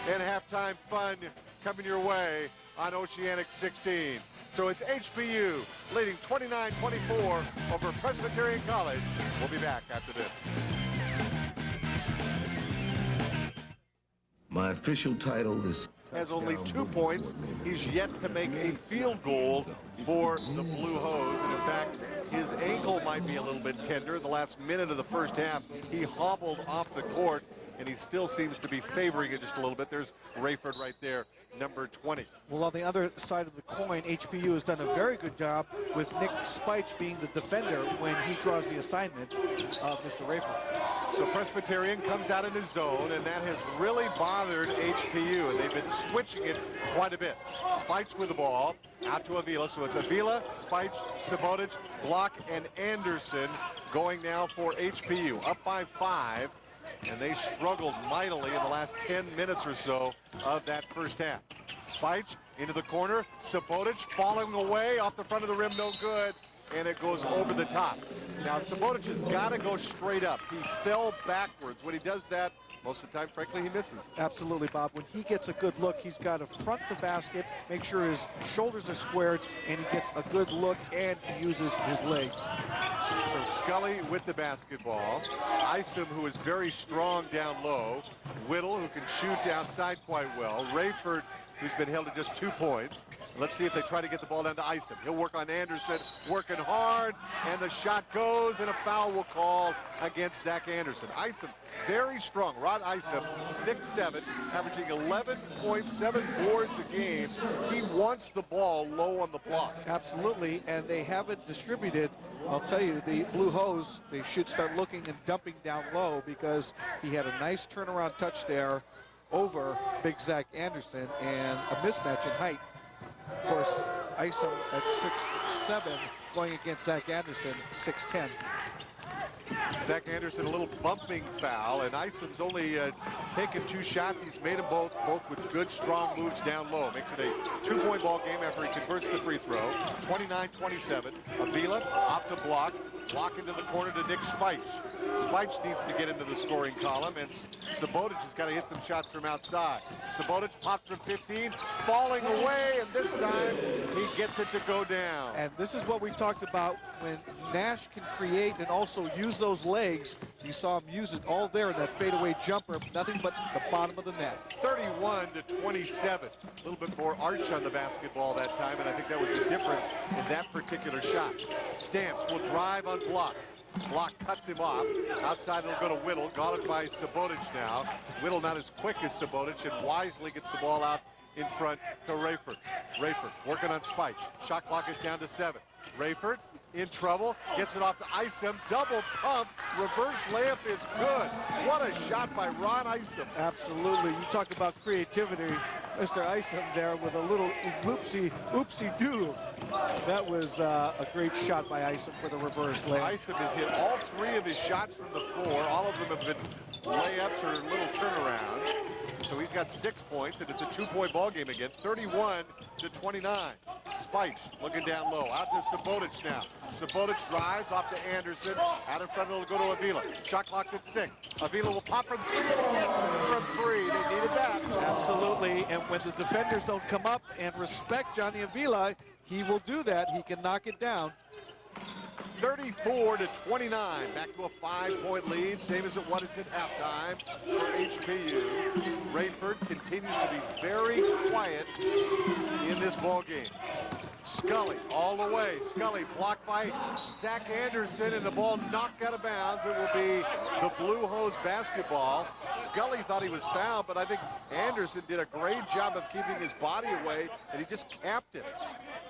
and halftime fun coming your way on Oceanic 16. So it's HPU leading 29-24 over Presbyterian College. We'll be back after this. My official title is... Has only 2 points. He's yet to make a field goal for the Blue Hose. And in fact, his ankle might be a little bit tender. In the last minute of the first half, he hobbled off the court, and he still seems to be favoring it just a little bit. There's Rayford right there, number 20. Well, on the other side of the coin, HPU has done a very good job with Nick Spike being the defender when he draws the assignment of Mr. Rayford. So Presbyterian comes out in his zone, and that has really bothered HPU, and they've been switching it quite a bit. Spikes with the ball, out to Avila. So it's Avila, Spikes, Sabotage, Block, and Anderson going now for HPU. Up by 5, and they struggled mightily in the last 10 minutes or so of that first half. Spikes into the corner, Sabotage falling away off the front of the rim, no good. And it goes over the top. Now, Sabotage has got to go straight up. He fell backwards. When he does that, most of the time, frankly, he misses. Absolutely, Bob. When he gets a good look, he's got to front the basket, make sure his shoulders are squared, and he gets a good look, and he uses his legs. So Scully with the basketball. Isom, who is very strong down low. Whittle, who can shoot outside quite well. Rayford, who's been held at just 2 points. Let's see if they try to get the ball down to Isom. He'll work on Anderson, working hard, and the shot goes, and a foul will call against Zach Anderson. Isom, very strong. Rod Isom, 6'7", averaging 11 points, 7 boards a game. He wants the ball low on the block. Absolutely, and they haven't distributed. I'll tell you, the Blue Hose, they should start looking and dumping down low because he had a nice turnaround touch there over big Zach Anderson and a mismatch in height. Of course, Isom at 6'7", going against Zach Anderson, 6'10". Zach Anderson, a little bumping foul, and Isom's only taken 2 shots. He's made them both with good, strong moves down low. Makes it a 2-point ball game after he converts the free throw. 29-27. Avila off to Block. Block into the corner to Nick Spikes. Spikes needs to get into the scoring column, and Sabotage has got to hit some shots from outside. Sabotage popped from 15, falling away, and this time he gets it to go down. And this is what we talked about when Nash can create and also use those legs. You saw him use it all there in that fadeaway jumper, nothing but the bottom of the net. 31-27. A little bit more arch on the basketball that time, and I think that was the difference in that particular shot. Stamps will drive on Block. Block cuts him off. Outside it'll go to Whittle, guarded by Sabotage now. Whittle not as quick as Sabotage, and wisely gets the ball out in front to Rayford. Rayford working on Spike. Shot clock is down to 7. Rayford in trouble, gets it off to Isom, double pump, reverse layup is good. What a shot by Ron Isom. Absolutely, you talk about creativity. Mr. Isom there with a little oopsie-doo. That was a great shot by Isom for the reverse layup. Isom has hit all 3 of his shots from the floor. All of them have been layups or little turnarounds. So he's got 6 points, and it's a 2-point ball game again, 31-29. Spikes looking down low, out to Sabotage now. Sabotage drives off to Anderson. Out in front, it'll go to Avila. Shot clock's at 6. Avila will pop from 3. From 3, they needed that. Absolutely, and when the defenders don't come up and respect Johnny Avila, he will do that. He can knock it down. 34-29, back to a 5-point lead, same as it was at halftime for HPU. Rayford continues to be very quiet in this ball game. Scully all the way. Scully blocked by Zach Anderson, and the ball knocked out of bounds. It will be the Blue Hose basketball. Scully thought he was fouled, but I think Anderson did a great job of keeping his body away, and he just capped it.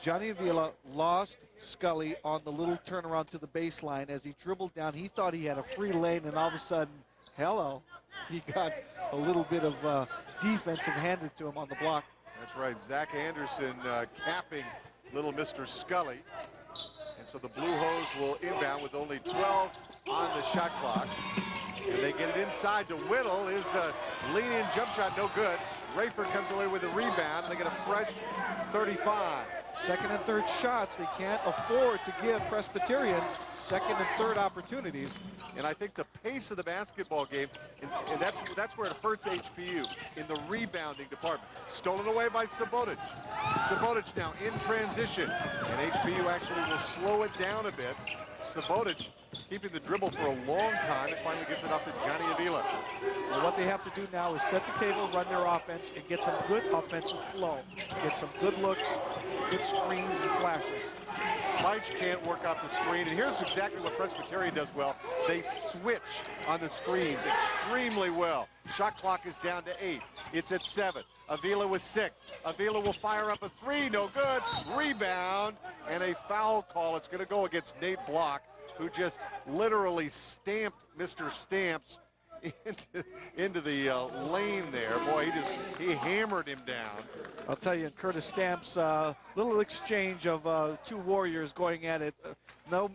Johnny Avila lost Scully on the little turnaround to the baseline. As he dribbled down, he thought he had a free lane, and all of a sudden, hello, he got a little bit of defensive handed to him on the block. That's right, Zach Anderson capping little Mr. Scully. And so the Blue Hose will inbound with only 12 on the shot clock. And they get it inside to Whittle. His lean-in jump shot no good. Rayford comes away with a rebound. They get a fresh 35. second and third shots. They can't afford to give Presbyterian second and third opportunities. And I think the pace of the basketball game, and that's where it hurts HPU, in the rebounding department. Stolen away by Subotic. Subotic now in transition, and HPU actually will slow it down a bit. Subotic keeping the dribble for a long time and finally gets it off to Johnny Avila. Well, what they have to do now is set the table, run their offense, and get some good offensive flow. Get some good looks, good screens and flashes. Spike can't work off the screen, and here's exactly what Presbyterian does well. They switch on the screens extremely well. Shot clock is down to 8. It's at 7. Avila with 6. Avila will fire up a 3, no good. Rebound, and a foul call. It's gonna go against Nate Block, who just literally stamped Mr. Stamps into the lane there. Boy, he hammered him down. I'll tell you, Curtis Stamps, little exchange of two warriors going at it. No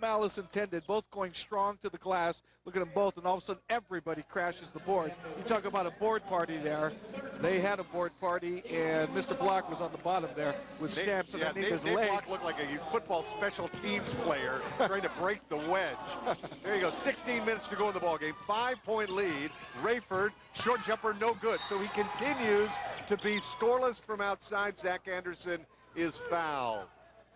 malice intended, both going strong to the glass. Look at them both, and all of a sudden everybody crashes the board. You talk about a board party there. They had a board party, and Mr. Block was on the bottom there with Stamps underneath his legs. Block looked like a football special teams player trying to break the wedge. There you go, 16 minutes to go in the ball game. 5-point lead. Rayford, short jumper, no good. So he continues to be scoreless from outside. Zach Anderson is fouled.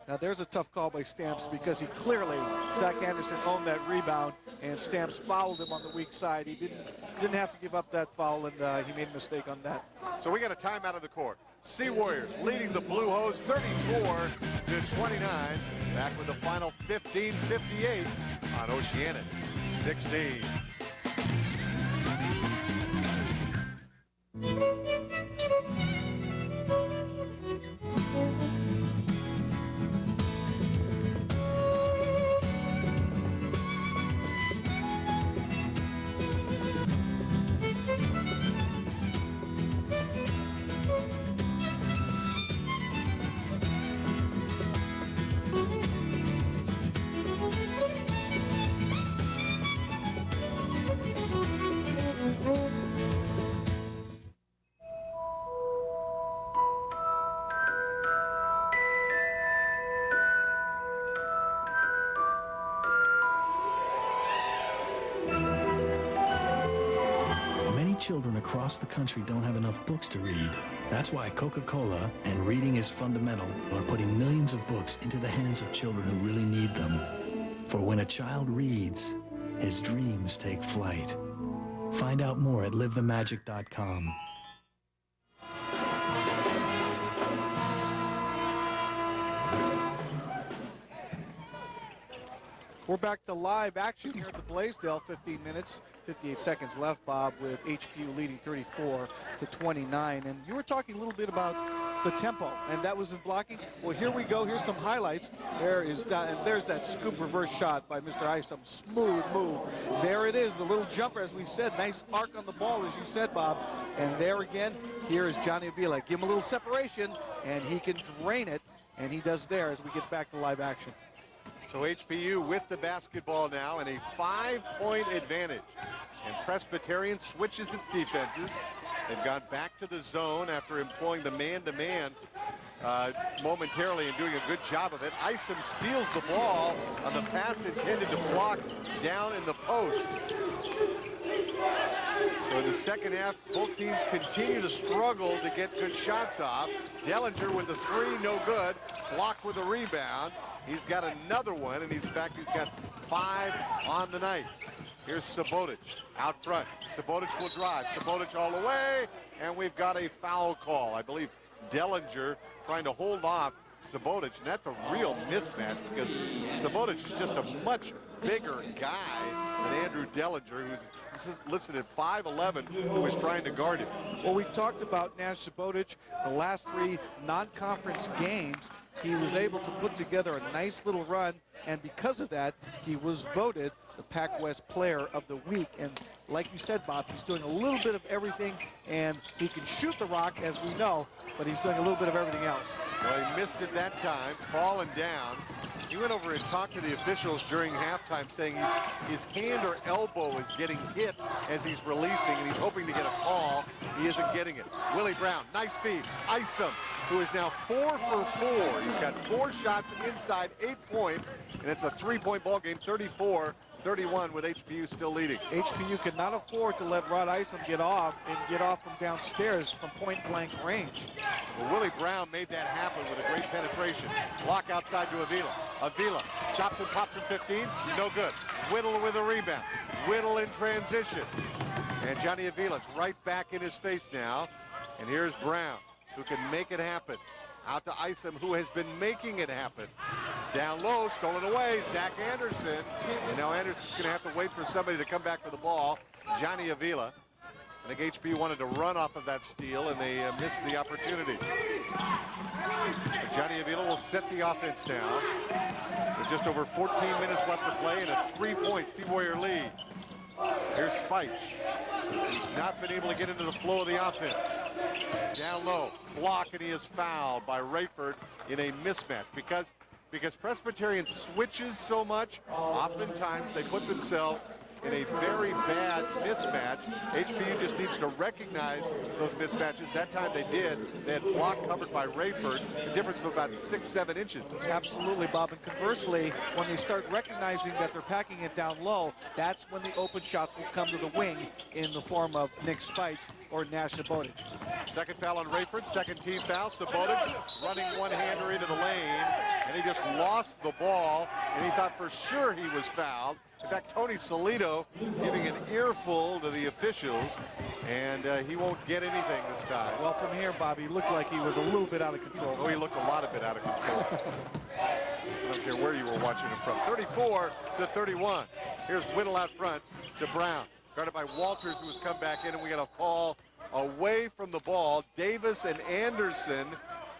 Now there's a tough call by Stamps because he clearly, Zach Anderson owned that rebound, and Stamps fouled him on the weak side. He didn't have to give up that foul, and he made a mistake on that. So we got a timeout of the court. Sea Warriors leading the Blue Hose 34-29. Back with the final 15:58 on Oceanic 16. Children across the country don't have enough books to read. That's why Coca-Cola and Reading is Fundamental are putting millions of books into the hands of children who really need them. For when a child reads, his dreams take flight. Find out more at livethemagic.com. We're back to live action here at the Blaisdell. 15 minutes, 58 seconds left, Bob, with HPU leading 34-29. And you were talking a little bit about the tempo, and that was in blocking. Well, here we go. Here's some highlights. There's that scoop reverse shot by Mr. Isom. Smooth move. There it is, the little jumper, as we said. Nice arc on the ball, as you said, Bob. And there again, here is Johnny Avila. Give him a little separation, and he can drain it. And he does there as we get back to live action. So HPU with the basketball now and a 5-point advantage. And Presbyterian switches its defenses. They've gone back to the zone after employing the man-to-man momentarily and doing a good job of it. Isom steals the ball on the pass intended to block down in the post. So in the second half, both teams continue to struggle to get good shots off. Dellinger with the 3, no good. Block with a rebound. He's got another one, and in fact, he's got 5 on the night. Here's Subotic out front. Subotic will drive. Subotic all the way, and we've got a foul call. I believe Dellinger trying to hold off Subotic, and that's a real mismatch because Subotic is just a much bigger guy than Andrew Dellinger, who's listed at 5'11", who was trying to guard him. Well, we talked about Nash Subotic the last 3 non-conference games. He was able to put together a nice little run and because of that, he was voted the Pac-West Player of the Week. And like you said, Bob, he's doing a little bit of everything, and he can shoot the rock, as we know, but he's doing a little bit of everything else. Well, he missed it that time, falling down. He went over and talked to the officials during halftime, saying his hand or elbow is getting hit as he's releasing, and he's hoping to get a call. He isn't getting it. Willie Brown, nice feed. Isom, who is now 4 for 4. He's got 4 shots inside, 8 points, and it's a 3-point ball game, 34-31 with HPU still leading. HPU cannot afford to let Rod Isom get off from downstairs from point-blank range. Well, Willie Brown made that happen with a great penetration. Block outside to Avila. Avila stops and pops from 15. No good. Whittle with a rebound. Whittle in transition. And Johnny Avila's right back in his face now. And here's Brown, who can make it happen. Out to Isom, who has been making it happen. Down low, stolen away, Zach Anderson. And now Anderson's going to have to wait for somebody to come back for the ball. Johnny Avila. I think HPU wanted to run off of that steal, and they missed the opportunity. Johnny Avila will set the offense now. With just over 14 minutes left to play and a 3-point Sea Warrior lead. Here's Spike. He's not been able to get into the flow of the offense. Down low, block, and he is fouled by Rayford in a mismatch. Because Presbyterian switches so much, oftentimes they put themselves in a very bad mismatch. HPU just needs to recognize those mismatches. That time they did. They had block covered by Rayford, a difference of about 6-7 inches. Absolutely, Bob. And conversely, when they start recognizing that they're packing it down low, that's when the open shots will come to the wing in the form of Nick Spike or Nash Sabotic. Second foul on Rayford, second team foul. Sabotic running one-hander into the lane, and he just lost the ball, and he thought for sure he was fouled. In fact, Tony Solito giving an earful to the officials, and he won't get anything this time. Well, from here, Bobby, looked like he was a little bit out of control. Oh, he looked a lot of bit out of control. I don't care where you were watching him from. 34-31. Here's Whittle out front to Brown. Guarded by Walters, who has come back in, and we got a call away from the ball. Davis and Anderson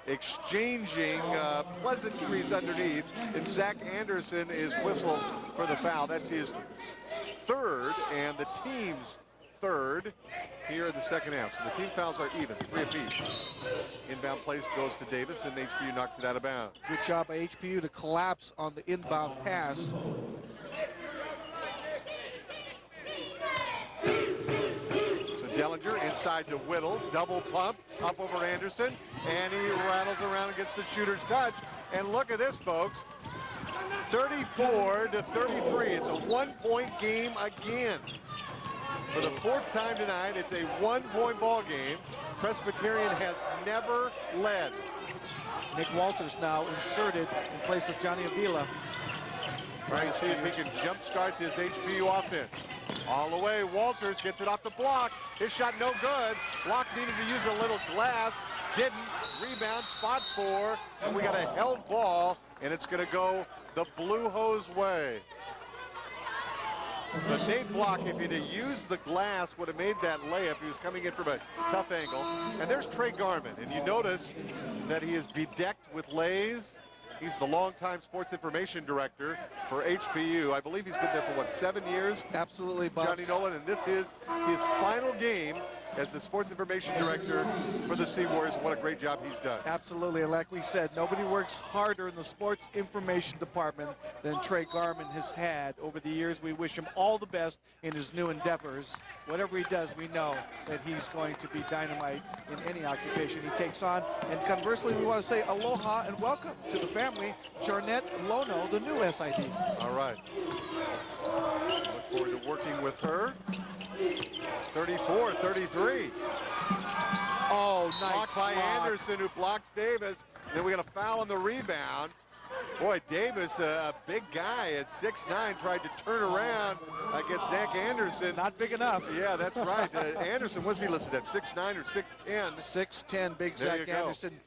exchanging pleasantries underneath, and Zach Anderson is whistled for the foul. That's his third and the team's third here in the second half. So the team fouls are even, 3 apiece. Inbound place goes to Davis, and HPU knocks it out of bounds. Good job by HPU to collapse on the inbound pass. Dellinger inside to Whittle, double pump up over Anderson, and he rattles around and gets the shooter's touch. And look at this, folks, 34-33. It's a 1-point game again. For the 4th time tonight, it's a 1-point ball game. Presbyterian has never led. Nick Walters now inserted in place of Johnny Avila. Trying to see if he can jumpstart this HPU offense. All the way, Walters gets it off the block. His shot no good. Block needed to use a little glass. Didn't. Rebound, spot 4. And we got a held ball, and it's going to go the Blue Hose way. So Nate Block, if he'd have used the glass, would have made that layup. He was coming in from a tough angle. And there's Trey Garman. And you notice that he is bedecked with lays. He's the longtime sports information director for HPU. I believe he's been there for, what, 7 years? Absolutely, Bob. Johnny Nolan, and this is his final game as the sports information director for the Sea Warriors. What a great job he's done. Absolutely, and like we said, nobody works harder in the sports information department than Trey Garman has had over the years. We wish him all the best in his new endeavors. Whatever he does, we know that he's going to be dynamite in any occupation he takes on. And conversely, we want to say aloha and welcome to the family, Jarnette Lono, the new SID. All right. Look forward to working with her. 34-33. Oh, nice block by block. Anderson, who blocks Davis. Then we got a foul on the rebound. Boy, Davis, a big guy at 6'9", tried to turn around against Zach Anderson. Not big enough. Yeah, that's right. Anderson, what's he listed at, 6'9" or 6'10"? 6'10", big There Zach you go. Anderson.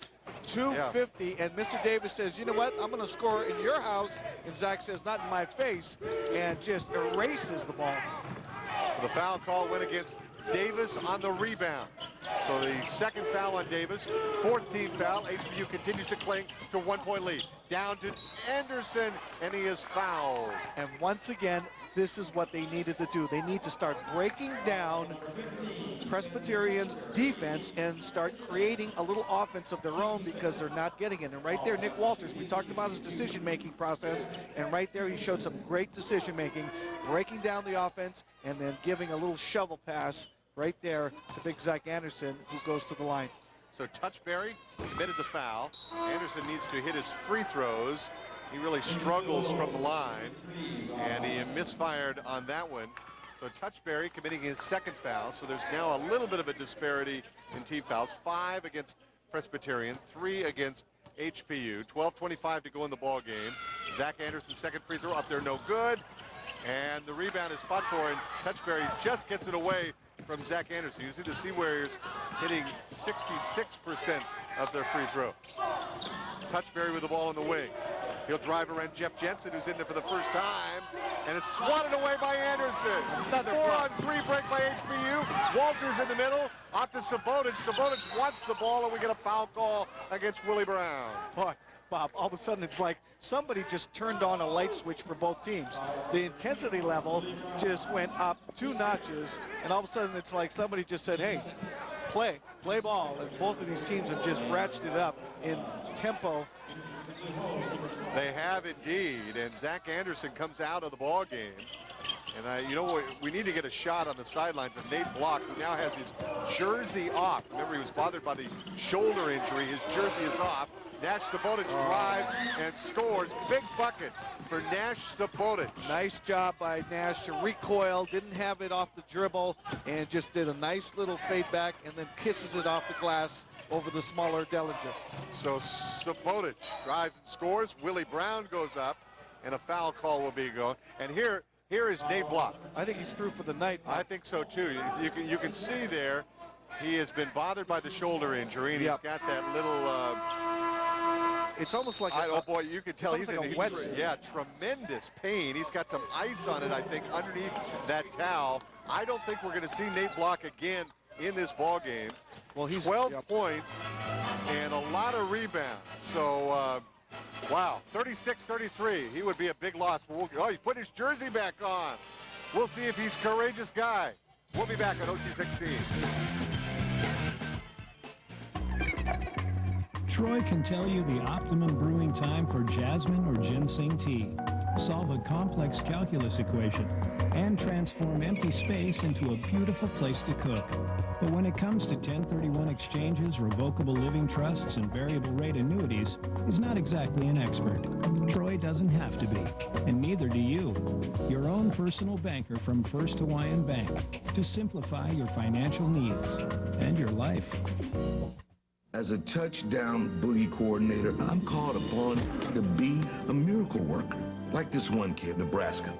250, and Mr. Davis says, you know what, I'm going to score in your house. And Zach says, not in my face, and just erases the ball. The foul call went against Davis on the rebound. So the second foul on Davis, fourth team foul. HPU continues to cling to 1-point lead. Down to Anderson, and he is fouled. And once again, this is what they needed to do. They need to start breaking down Presbyterian's defense and start creating a little offense of their own because they're not getting it. And right there, Nick Walters, we talked about his decision-making process, and right there he showed some great decision-making, breaking down the offense and then giving a little shovel pass right there to big Zach Anderson, who goes to the line. So Touchberry committed the foul. Anderson needs to hit his free throws. He really struggles from the line, and he misfired on that one. So Touchberry committing his second foul. So there's now a little bit of a disparity in team fouls. 5 against Presbyterian, 3 against HPU. 12:25 to go in the ball game. Zach Anderson's second free throw up there, no good. And the rebound is fought for, and Touchberry just gets it away from Zach Anderson. You see the Sea Warriors hitting 66% of their free throw. Touchberry with the ball in the wing. He'll drive around Jeff Jensen, who's in there for the first time, and it's swatted away by Anderson. Another 4-on-3 break by HPU. Walters in the middle, off to Sabotage. Sabotage wants the ball, and we get a foul call against Willie Brown. Boy, Bob, all of a sudden it's like somebody just turned on a light switch for both teams. The intensity level just went up 2 notches, and all of a sudden it's like somebody just said, hey, play ball. And both of these teams have just ratcheted up in tempo. They have indeed, and Zach Anderson comes out of the ball game. And you know what, we need to get a shot on the sidelines of Nate Block, who now has his jersey off. Remember, he was bothered by the shoulder injury. His jersey is off. Nash Sabotage drives and scores. Big bucket for Nash Sabotage. Nice job by Nash to recoil, didn't have it off the dribble, and just did a nice little fade back and then kisses it off the glass over the smaller Dellinger. So Sabotage drives and scores. Willie Brown goes up, and a foul call will be going. And here is Nate Block. I think he's through for the night. I think so too. You can see there, he has been bothered by the shoulder injury, and he's got that little. It's almost like oh boy, you can tell he's like in a wetsuit. Yeah, tremendous pain. He's got some ice on it, I think, underneath that towel. I don't think we're going to see Nate Block again in this ball game. Well, he's 12 points and a lot of rebounds. So, wow, 36-33. He would be a big loss. Oh, he put his jersey back on. We'll see if he's a courageous guy. We'll be back on OC 16. Troy can tell you the optimum brewing time for jasmine or ginseng tea, solve a complex calculus equation, and transform empty space into a beautiful place to cook. But when it comes to 1031 exchanges, revocable living trusts, and variable rate annuities, he's not exactly an expert. Troy doesn't have to be, and neither do you. Your own personal banker from First Hawaiian Bank to simplify your financial needs and your life. As a touchdown boogie coordinator, I'm called upon to be a miracle worker. Like this one kid, Nebraska.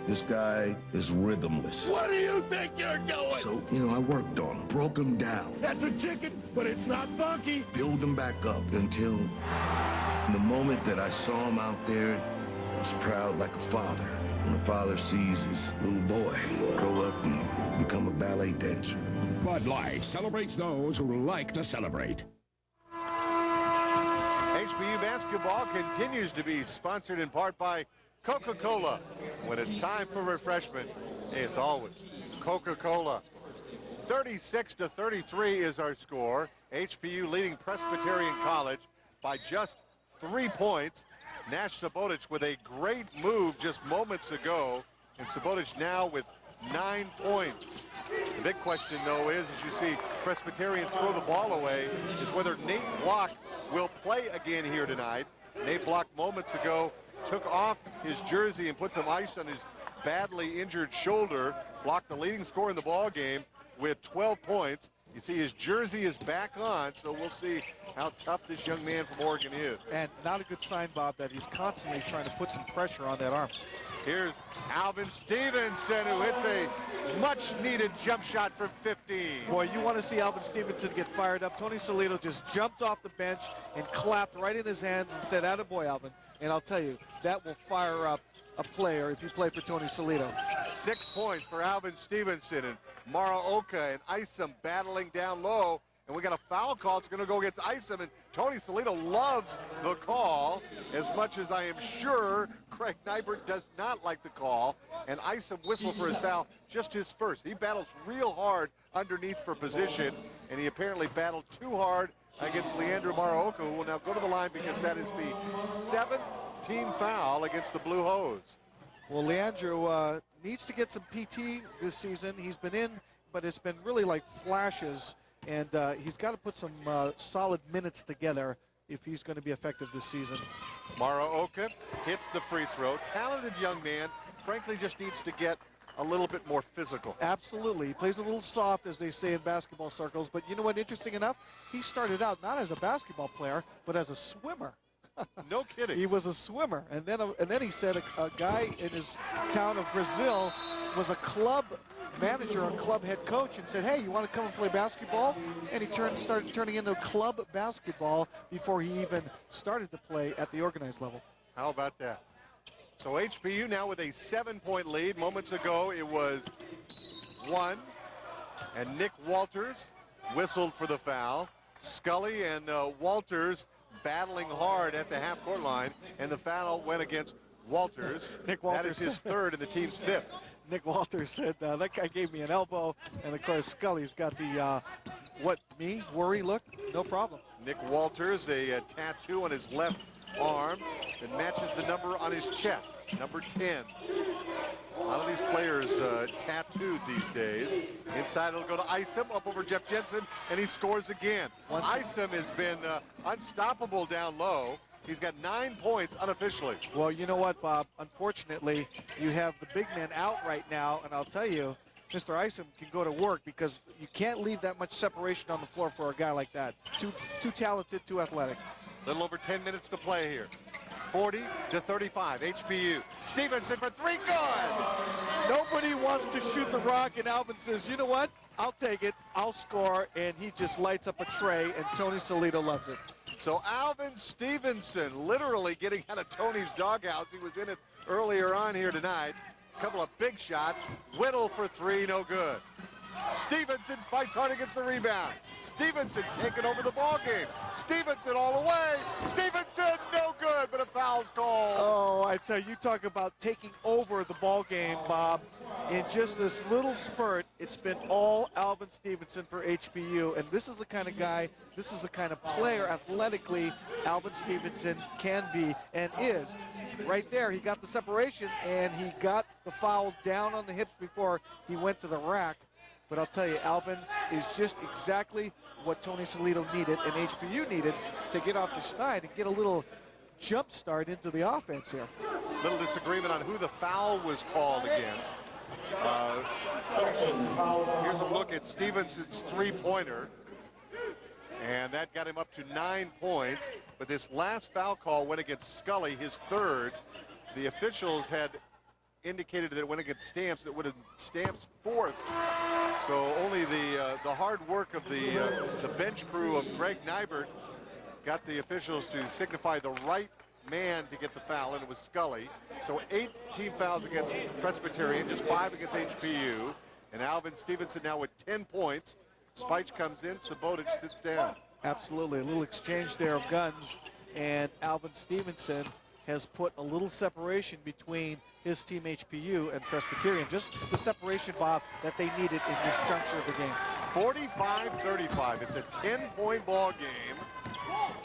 This guy is rhythmless. What do you think you're doing? So, I worked on him, broke him down. That's a chicken, but it's not funky. Build him back up until the moment that I saw him out there, I was proud like a father. When a father sees his little boy grow up and become a ballet dancer. Bud Light celebrates those who like to celebrate. HPU basketball continues to be sponsored in part by Coca-Cola. When it's time for refreshment, it's always Coca-Cola. 36-33 is our score. HPU leading Presbyterian College by just 3 points. Nash Sabotage with a great move just moments ago, and Sabotage now with 9 points. The big question, though, is, as you see Presbyterian throw the ball away, is whether Nate Block will play again here tonight. Nate Block moments ago took off his jersey and put some ice on his badly injured shoulder. Block, the leading scorer in the ball game, with 12 points. You see his jersey is back on, so we'll see how tough this young man from Oregon is. And not a good sign, Bob, that he's constantly trying to put some pressure on that arm. Here's Alvin Stevenson, who hits a much-needed jump shot from 15. Boy, you want to see Alvin Stevenson get fired up. Tony Solito just jumped off the bench and clapped right in his hands and said, "Attaboy, Alvin." And I'll tell you, that will fire up a player if you play for Tony Salido. 6 points for Alvin Stevenson, and Maraoka and Isom battling down low. And we got a foul call. It's going to go against Isom, and Tony Salido loves the call as much as I am sure Craig Nybert does not like the call. And Isom whistled for his foul, just his first. He battles real hard underneath for position, and he apparently battled too hard against Leandro Maraoka, who will now go to the line because that is the 7th team foul against the Blue Hose. Well, Leandro needs to get some PT this season. He's been in, but it's been really like flashes. And he's got to put some solid minutes together if he's going to be effective this season. Maraoka hits the free throw. Talented young man, frankly, just needs to get a little bit more physical. Absolutely. He plays a little soft, as they say in basketball circles. But you know what, interesting enough, he started out not as a basketball player, but as a swimmer. No kidding. He was a swimmer. And then he said a guy in his town of Brazil was a club manager or club head coach and said, hey, you want to come and play basketball? And he started turning into club basketball before he even started to play at the organized level. How about that? So HPU now with a 7-point lead. Moments ago it was 1, and Nick Walters whistled for the foul. Scully and Walters battling hard at the half-court line, and the foul went against Walters. Nick Walters, that is his 3rd and the team's 5th. Nick Walters said, that guy gave me an elbow. And, of course, Scully's got the, worry look? No problem. Nick Walters, a tattoo on his left arm that matches the number on his chest, number 10. A lot of these players tattooed these days. Inside it'll go to Isom, up over Jeff Jensen, and he scores again. Isom has been unstoppable down low. He's got 9 points unofficially. Well, you know what, Bob? Unfortunately, you have the big man out right now, and I'll tell you, Mr. Isom can go to work because you can't leave that much separation on the floor for a guy like that. Too talented, too athletic. Little over 10 minutes to play here. 40-35, HPU. Stevenson for 3, good! Nobody wants to shoot the rock, and Alvin says, you know what? I'll take it, I'll score, and he just lights up a tray, and Tony Salido loves it. So Alvin Stevenson literally getting out of Tony's doghouse. He was in it earlier on here tonight. A couple of big shots. Whittle for 3, no good. Stevenson fights hard against the rebound. Stevenson taking over the ball game. Stevenson all the way. Stevenson, no good, but a foul's called. Oh, I tell you, you talk about taking over the ball game, Bob. In just this little spurt, it's been all Alvin Stevenson for HPU, and this is the kind of guy, this is the kind of player athletically Alvin Stevenson can be and is. Right there, he got the separation, and he got the foul down on the hips before he went to the rack. But I'll tell you, Alvin is just exactly what Tony Salido needed and HPU needed to get off the schneid and get a little jump start into the offense here. Little disagreement on who the foul was called against. Here's a look at Stevenson's 3-pointer. And that got him up to 9 points. But this last foul call went against Scully, his 3rd. The officials had indicated that it went against Stamps. That would have Stamps' 4th. So only the hard work of the bench crew of Greg Nybert got the officials to signify the right man to get the foul, and it was Scully. So 8 team fouls against Presbyterian, just 5 against HPU. And Alvin Stevenson now with 10 points. Spike comes in, Sabotage sits down. Absolutely, a little exchange there of guns, and Alvin Stevenson has put a little separation between his team HPU and Presbyterian. Just the separation, Bob, that they needed in this juncture of the game. 45-35. It's a 10-point ball game.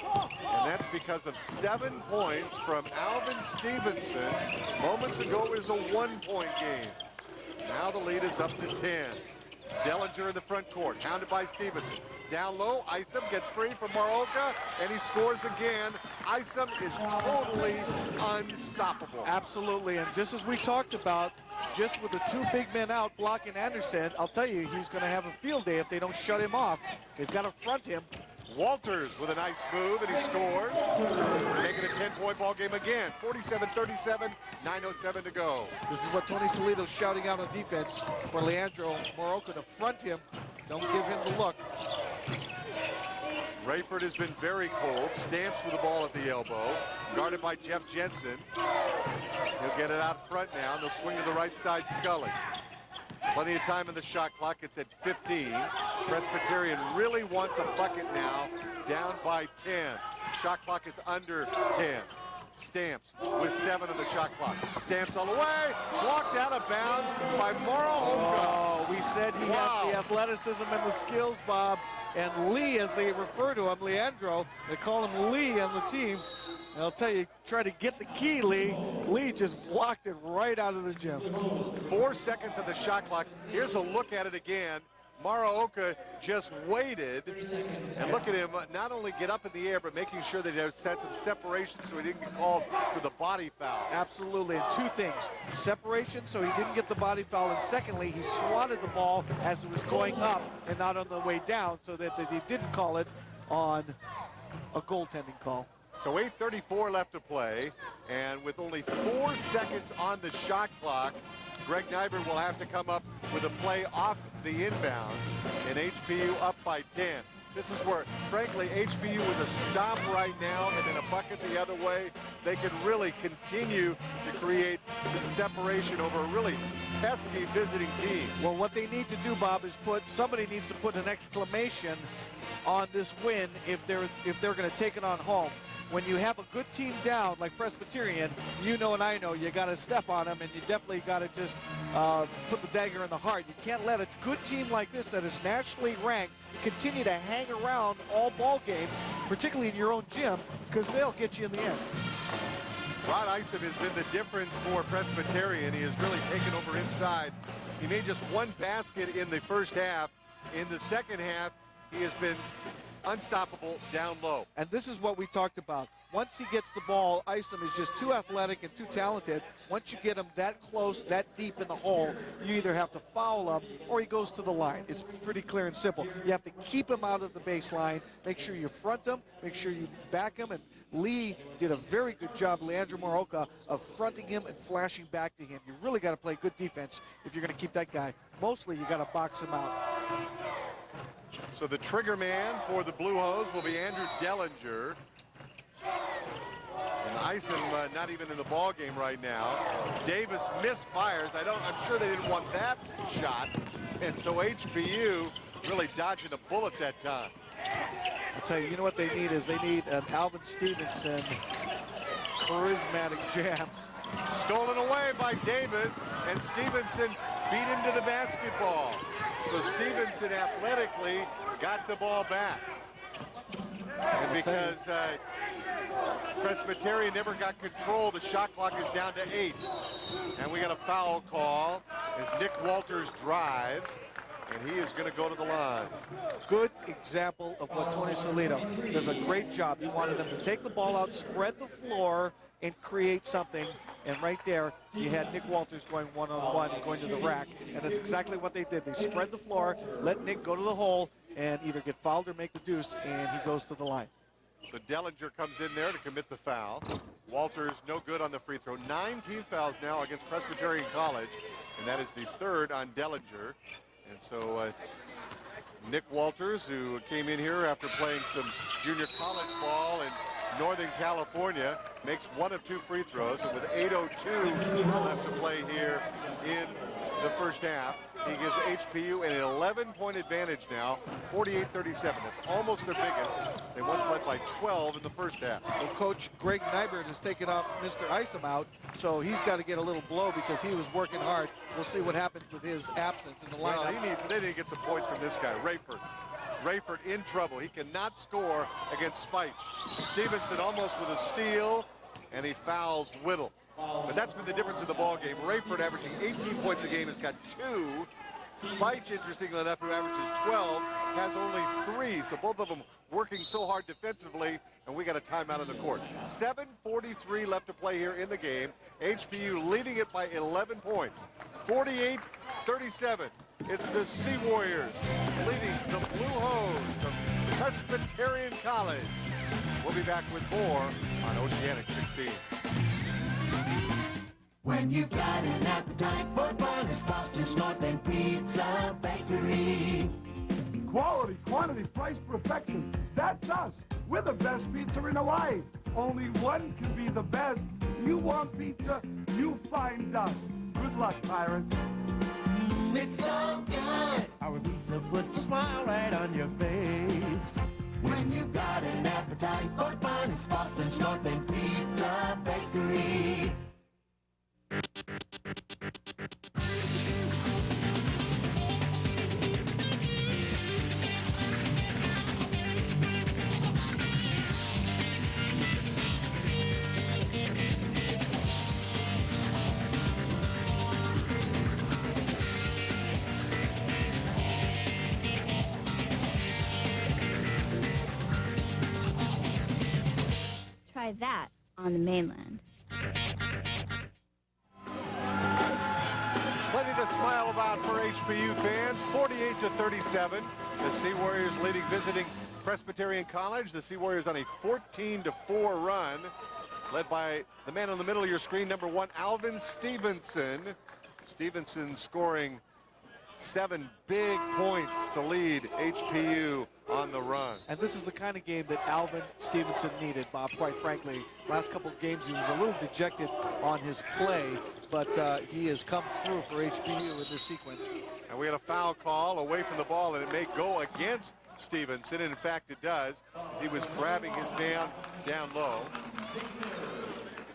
And that's because of 7 points from Alvin Stevenson. Moments ago, it was a 1-point game. Now the lead is up to 10. Dellinger in the front court, hounded by Stevenson. Down low, Isom gets free from Maraoka, and he scores again. Isom is totally unstoppable. Absolutely, and just as we talked about, just with the 2 big men out blocking Anderson, I'll tell you, he's going to have a field day if they don't shut him off. They've got to front him. Walters with a nice move, and he scores. Making a 10-point ball game again. 47-37, 9:07 to go. This is what Tony Salido's shouting out on defense for Leandro Maraoka to front him. Don't give him the look. Rayford has been very cold. Stamps with the ball at the elbow. Guarded by Jeff Jensen. He'll get it out front now, and they'll swing to the right side, Scully. Plenty of time in the shot clock. It's at 15. Presbyterian really wants a bucket now, down by 10. Shot clock is under 10. Stamps with 7 on the shot clock. Stamps all the way, blocked out of bounds by Morohoka. Oh, we said he had the athleticism and the skills, Bob. And Lee, as they refer to him, Leandro, they call him Lee on the team. And I'll tell you, try to get the key, Lee. Lee just blocked it right out of the gym. 4 seconds of the shot clock. Here's a look at it again. Morohoka just waited, and look at him not only get up in the air, but making sure that he has had some separation so he didn't get called for the body foul. Absolutely, and 2 things. Separation, so he didn't get the body foul, and secondly, he swatted the ball as it was going up and not on the way down, so that he didn't call it on a goaltending call. So 8:34 left to play, and with only 4 seconds on the shot clock, Greg Nybert will have to come up with a play off the inbounds, and HPU up by 10. This is where, frankly, HPU with a stop right now and then a bucket the other way, they can really continue to create some separation over a really pesky visiting team. Well, what they need to do, Bob, is somebody needs to put an exclamation on this win if they're going to take it on home. When you have a good team down like Presbyterian, you know and I know you got to step on them, and you definitely got to just put the dagger in the heart. You can't let a good team like this that is nationally ranked continue to hang around all ball game, particularly in your own gym, because they'll get you in the end. Rod Isom has been the difference for Presbyterian. He has really taken over inside. He made just 1 basket in the first half. In the second half, he has been unstoppable down low. And this is what we talked about. Once he gets the ball, Isom is just too athletic and too talented. Once you get him that close, that deep in the hole, you either have to foul him or he goes to the line. It's pretty clear and simple. You have to keep him out of the baseline, make sure you front him, make sure you back him, and Lee did a very good job, Leandro Morohoka, of fronting him and flashing back to him. You really got to play good defense if you're going to keep that guy. Mostly you got to box him out. So the trigger man for the Blue Hose will be Andrew Dellinger. And Isom not even in the ball game right now. Davis misfires. I'm sure they didn't want that shot. And so HPU really dodging a bullet that time. I'll tell you, you know what they need is they need an Alvin Stevenson charismatic jam. Stolen away by Davis, and Stevenson beat him to the basketball. So Stevenson athletically got the ball back. And because Presbyterian never got control, the shot clock is down to 8. And we got a foul call as Nick Walters drives, and he is going to go to the line. Good example of what Tony Salido does a great job. He wanted them to take the ball out, spread the floor, and create something. And right there, you had Nick Walters going one-on-one, going to the rack. And that's exactly what they did. They spread the floor, let Nick go to the hole, and either get fouled or make the deuce, and he goes to the line. So Dellinger comes in there to commit the foul. Walters no good on the free throw. 9 team fouls now against Presbyterian College, and that is the 3rd on Dellinger. And so Nick Walters, who came in here after playing some junior college ball in Northern California, makes 1 of 2 free throws, and with 8:02 left to play here in the first half, he gives HPU an 11-point advantage now, 48-37. That's almost their biggest. They once led by 12 in the first half. Well, Coach Greg Nybert has taken off Mr. Isom out, so he's got to get a little blow because he was working hard. We'll see what happens with his absence in the lineup. Well, they need to get some points from this guy, Rayford. Rayford in trouble. He cannot score against Spike. Stevenson almost with a steal, and he fouls Whittle. But that's been the difference in the ball game. Rayford averaging 18 points a game has got 2. Spike, interestingly enough, who averages 12, has only 3. So both of them working so hard defensively, and we got a timeout on the court. 7:43 left to play here in the game. HPU leading it by 11 points. 48-37. It's the Sea Warriors leading the Blue Hose of Presbyterian College. We'll be back with more on Oceanic 16. When you've got an appetite for fun, it's Boston's North End Pizza Bakery. Quality, quantity, price, perfection. That's us. We're the best pizza in Hawaii. Only one can be the best. You want pizza? You find us. Good luck, Pirates. It's so good. Our pizza puts a smile right on your face. When you got an appetite for fun, it's Boston's North End Pizza Bakery. Try that on the mainland. Plenty to smile about for HPU fans. 48-37. The Sea Warriors leading visiting Presbyterian College. The Sea Warriors on a 14-4 run, led by the man on the middle of your screen, number 1, Alvin Stevenson. Stevenson scoring 7 big points to lead HPU on the run. And this is the kind of game that Alvin Stevenson needed, Bob, quite frankly. Last couple of games he was a little dejected on his play, but he has come through for HPU in this sequence. And we had a foul call away from the ball, and it may go against Stevenson, and in fact it does, as he was grabbing his man down low.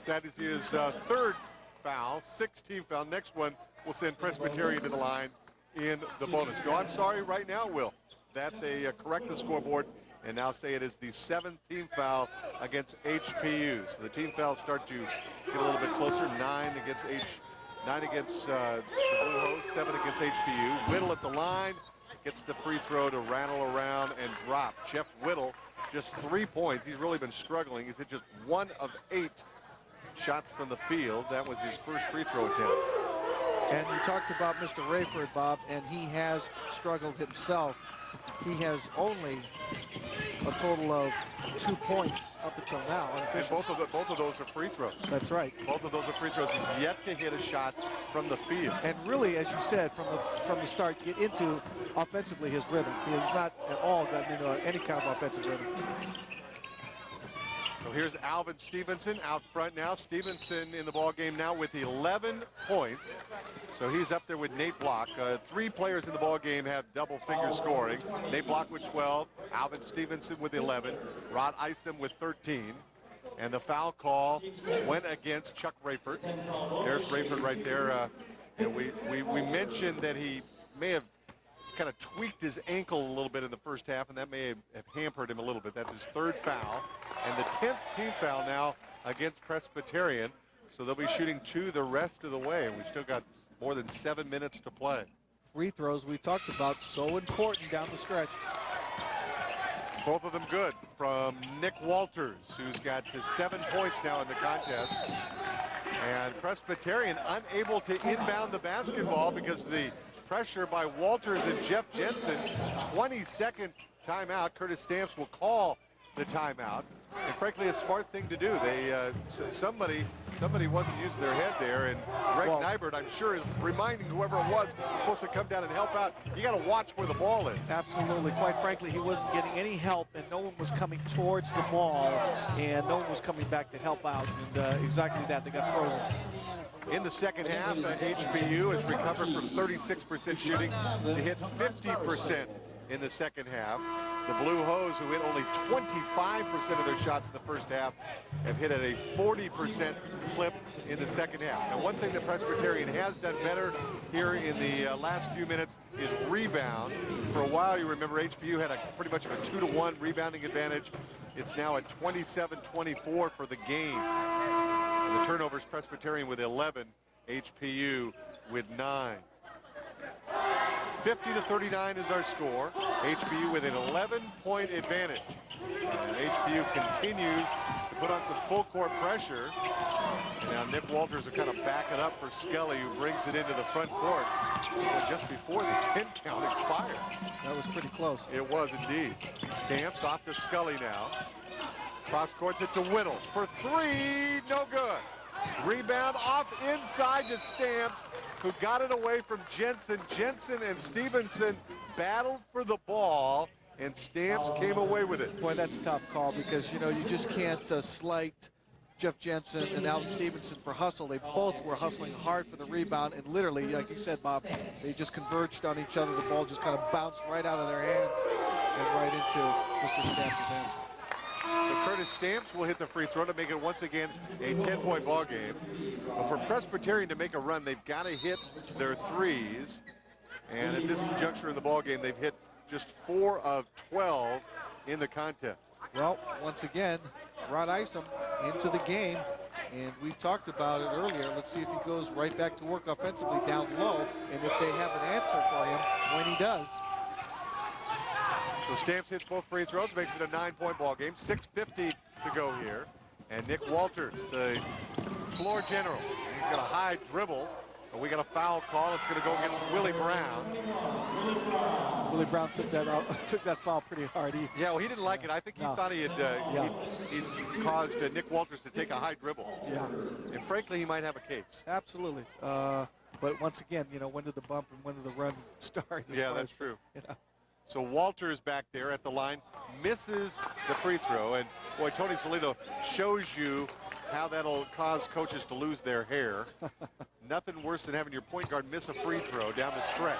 That is his third foul, 6th foul. Next one will send Presbyterian to the line in the bonus. No, I'm sorry, right now, Will, that they correct the scoreboard and now say it is the 17th foul against HPU. So the team fouls start to get a little bit closer. 9 against the Blue Hose, 7 against HPU. Whittle at the line gets the free throw to rattle around and drop. Jeff Whittle, just 3 points. He's really been struggling. He's hit just 1 of 8 shots from the field. That was his first free throw attempt. And you talked about Mr. Rayford, Bob, and he has struggled himself. He has only a total of 2 points up until now. And both of those are free throws. That's right. Both of those are free throws. He's yet to hit a shot from the field. And really, as you said, from the start, get into offensively his rhythm. He has not at all gotten into any kind of offensive rhythm. So here's Alvin Stevenson out front now. Stevenson in the ball game now with 11 points. So he's up there with Nate Block. 3 players in the ball game have double-figure scoring. Nate Block with 12, Alvin Stevenson with 11, Rod Isom with 13. And the foul call went against Chuck Rayford. There's Rayford right there. We mentioned that he may have kind of tweaked his ankle a little bit in the first half, and that may have hampered him a little bit. That's his 3rd foul, and the 10th team foul now against Presbyterian. So they'll be shooting 2 the rest of the way, and we've still got more than 7 minutes to play. Free throws we talked about, so important down the stretch. Both of them good from Nick Walters, who's got to 7 points now in the contest. And Presbyterian unable to inbound the basketball because of the pressure by Walters and Jeff Jensen. 22nd timeout. Curtis Stamps will call the timeout. And frankly, a smart thing to do. They somebody wasn't using their head there, and Greg Nybert, I'm sure, is reminding whoever it was supposed to come down and help out. You got to watch where the ball is. Absolutely. Quite frankly, he wasn't getting any help, and no one was coming towards the ball, and no one was coming back to help out. And exactly that, they got frozen. In the second half, HPU has recovered from 36% shooting to hit 50% in the second half. The Blue Hose, who hit only 25% of their shots in the first half, have hit at a 40% clip in the second half. Now, one thing that Presbyterian has done better here in the last few minutes is rebound. For a while, you remember HPU had pretty much of a 2-to-1 rebounding advantage. It's now at 27-24 for the game. And the turnovers, Presbyterian with 11, HPU with 9. 50-39 is our score. HPU with an 11-point advantage. And HPU continues to put on some full-court pressure. And now Nick Walters will kind of back it up for Skelly, who brings it into the front court just before the 10 count expired. That was pretty close. It was indeed. Stamps off to Scully now. Cross courts it to Whittle for 3, no good. Rebound off inside to Stamps, who got it away from Jensen. Jensen and Stevenson battled for the ball, and Stamps came away with it. Boy, that's a tough call because, you know, you just can't slight Jeff Jensen and Alvin Stevenson for hustle. They both were hustling hard for the rebound, and literally, like you said, Bob, they just converged on each other. The ball just kind of bounced right out of their hands and right into Mr. Stamps' hands. So Curtis Stamps will hit the free throw to make it once again a 10-point ball game. But for Presbyterian to make a run, they've got to hit their threes. And at this juncture in the ball game, they've hit just 4 of 12 in the contest. Well, once again, Rod Isom into the game, and we talked about it earlier. Let's see if he goes right back to work offensively down low, and if they have an answer for him when he does. So Stamps hits both free throws, makes it a 9-point ball game. 6:50 to go here. And Nick Walters, the floor general. He's got a high dribble, but we got a foul call. It's going to go against Willie Brown. Willie Brown took that foul pretty hard. Yeah, well, he didn't like it. I think he thought he had he caused Nick Walters to take a high dribble. Yeah. And frankly, he might have a case. Absolutely. But once again, you know, when did the bump and when did the run start? Yeah, that's true. You know. So Walters back there at the line misses the free throw. And boy, Tony Salito shows you how that'll cause coaches to lose their hair. Nothing worse than having your point guard miss a free throw down the stretch.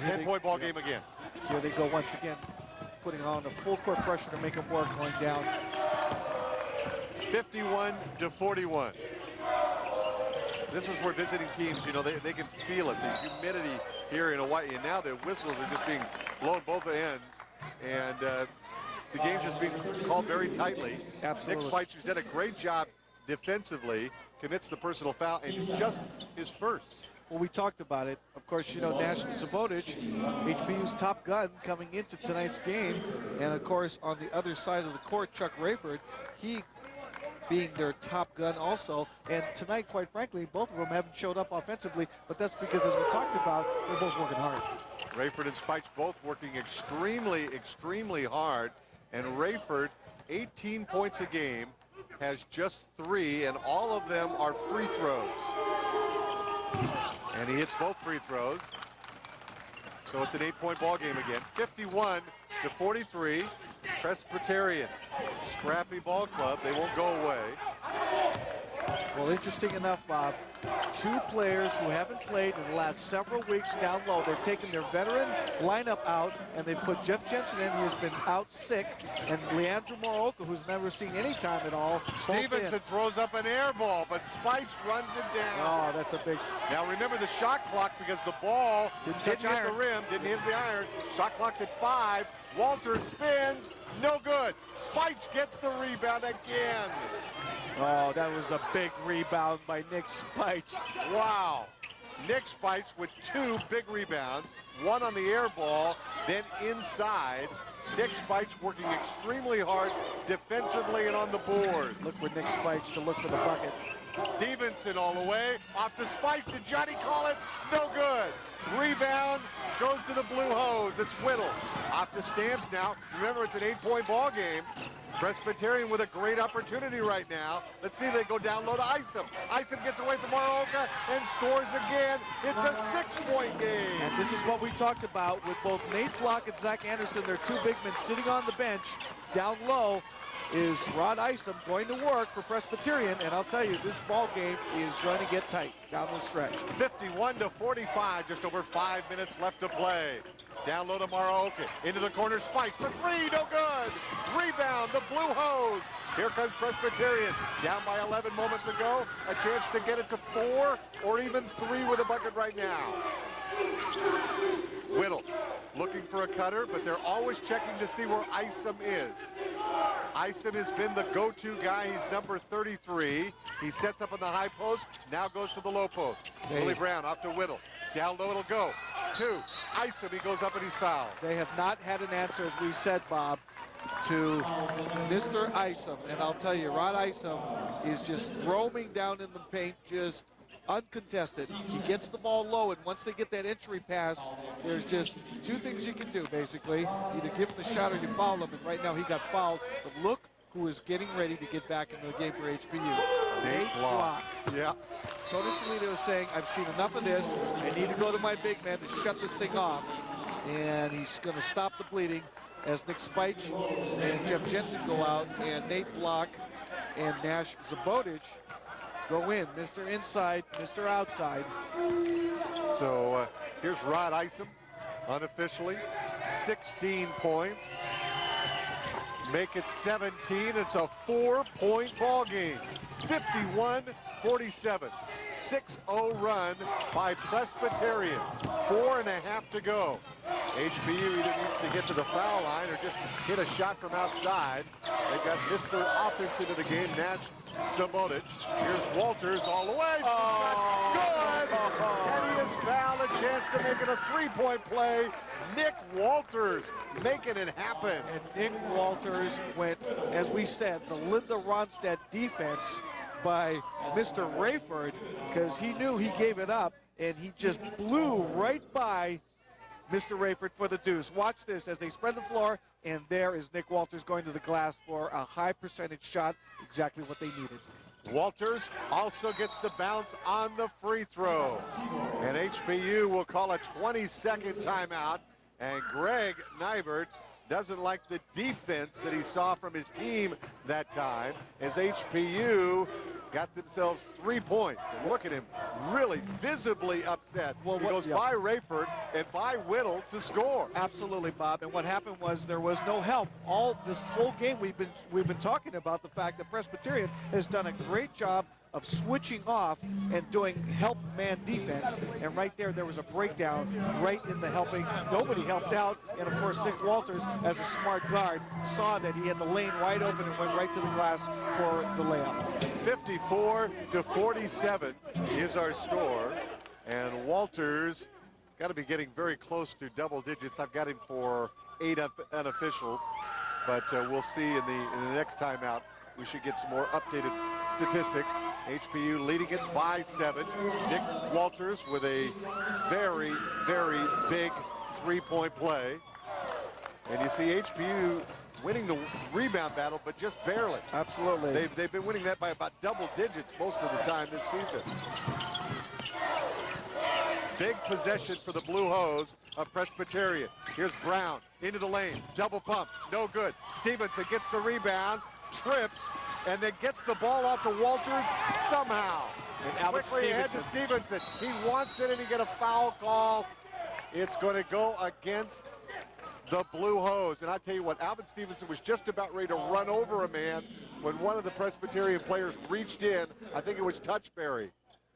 10-point ball game again. Here they go once again, putting on a full court pressure to make them work, going down. 51-41. This is where visiting teams, you know, they can feel it. The humidity here in Hawaii, and now the whistles are just being blown both ends. And the game's just being called very tightly. Absolutely. Nick Speicher's done a great job defensively, commits the personal foul, and it's just his first. Well, we talked about it. Of course, you know, Nash Sabotage, HPU's top gun coming into tonight's game. And, of course, on the other side of the court, Chuck Rayford, he being their top gun also. And tonight, quite frankly, both of them haven't showed up offensively, but that's because, as we talked about, they're both working hard. Rayford and Speicher both working extremely, extremely hard. And Rayford, 18 points a game, has just 3, and all of them are free throws. And he hits both free throws. So it's an 8-point ball game again. 51-43. Presbyterian, scrappy ball club. They won't go away. Well, interesting enough, Bob, 2 players who haven't played in the last several weeks down low. They've taken their veteran lineup out, and they've put Jeff Jensen in, who has been out sick, and Leandro Moroka, who's never seen any time at all. Stevenson throws up an air ball, but Speicher runs it down. Oh, that's a big... Now remember the shot clock, because the ball didn't hit the rim, didn't hit the iron. Shot clock's at 5. Walter spins, no good. Speicher gets the rebound again. Oh, that was a big rebound by Nick Speicher. Wow. Nick Speicher with 2 big rebounds, 1 on the air ball, then inside. Nick Speicher working extremely hard defensively and on the board. Look for Nick Speicher to look for the bucket. Stevenson all the way, off to Speicher. Did Johnny call it? No good. Rebound goes to the Blue Hose. It's Whittle. Off to Stamps now. Remember, it's an 8-point ball game. Presbyterian with a great opportunity right now. Let's see, they go down low to Isom. Isom gets away from Moroka and scores again. It's a 6-point game. And this is what we talked about with both Nate Block and Zach Anderson. Their 2 big men sitting on the bench down low. Is Rod Isom going to work for Presbyterian? And I'll tell you, this ball game is going to get tight down the stretch. 51-45, just over 5 minutes left to play. Down low to Moroka, into the corner, Spike for 3, no good. Rebound, the Blue Hose. Here comes Presbyterian, down by 11 moments ago. A chance to get it to 4 or even 3 with a bucket right now. Whittle looking for a cutter, but they're always checking to see where Isom is. Isom has been the go-to guy. He's number 33. He sets up in the high post, now goes to the low post. Willie Brown off to Whittle. Down low it'll go. 2. Isom, he goes up and he's fouled. They have not had an answer, as we said, Bob, to Mr. Isom. And I'll tell you, Rod Isom is just roaming down in the paint, just uncontested. He gets the ball low, and once they get that entry pass, there's just 2 things you can do, basically. Either give him the shot or you foul him, and right now he got fouled. But look who is getting ready to get back into the game for HPU. Nate Block. Yeah. Tony Salito is saying, I've seen enough of this. I need to go to my big man to shut this thing off. And he's going to stop the bleeding. as Nick Spike and Jeff Jensen go out, and Nate Block and Nash Zabotic go in. Mr. Inside, Mr. Outside. So here's Rod Isom, unofficially, 16 points. Make it 17. It's a 4-point ball game. 51-47. 6-0 run by Presbyterian. 4.5 to go. HPU either needs to get to the foul line or just hit a shot from outside. They've got Mr. Offense into the game, Nash Sabotic. Here's Walters all the way. Good! And he has fouled, a chance to make it a 3-point play. Nick Walters making it happen. And Nick Walters went, as we said, the Linda Ronstadt defense by Mr. Rayford, because he knew he gave it up, and he just blew right by Mr. Rayford for the deuce. Watch this as they spread the floor, and there is Nick Walters going to the glass for a high percentage shot, exactly what they needed. Walters also gets the bounce on the free throw. And HPU will call a 20-second timeout, and Greg Nybert doesn't like the defense that he saw from his team that time, as HPU got themselves 3 points. And look at him, really visibly upset. He goes by Rayford and by Whittle to score. Absolutely, Bob. And what happened was there was no help. All this whole game we've been talking about the fact that Presbyterian has done a great job of switching off and doing help man defense, and right there was a breakdown right in the helping. Nobody helped out, and of course Nick Walters, as a smart guard, saw that he had the lane wide open and went right to the glass for the layup. 54-47 is our score, and Walters got to be getting very close to double digits. I've got him for 8 unofficial, but we'll see in the next timeout. We should get some more updated statistics. HPU leading it by 7. Nick Walters with a very, very big 3-point play. And you see HPU winning the rebound battle, but just barely. Absolutely. They've been winning that by about double digits most of the time this season. Big possession for the Blue Hose of Presbyterian. Here's Brown into the lane. Double pump. No good. Stevenson gets the rebound, trips, and then gets the ball off to Walters somehow. And quickly ahead to Stevenson. He wants it, and he get a foul call. It's going to go against the Blue Hose. And I tell you what, Alvin Stevenson was just about ready to run over a man when one of the Presbyterian players reached in. I think it was Touchberry.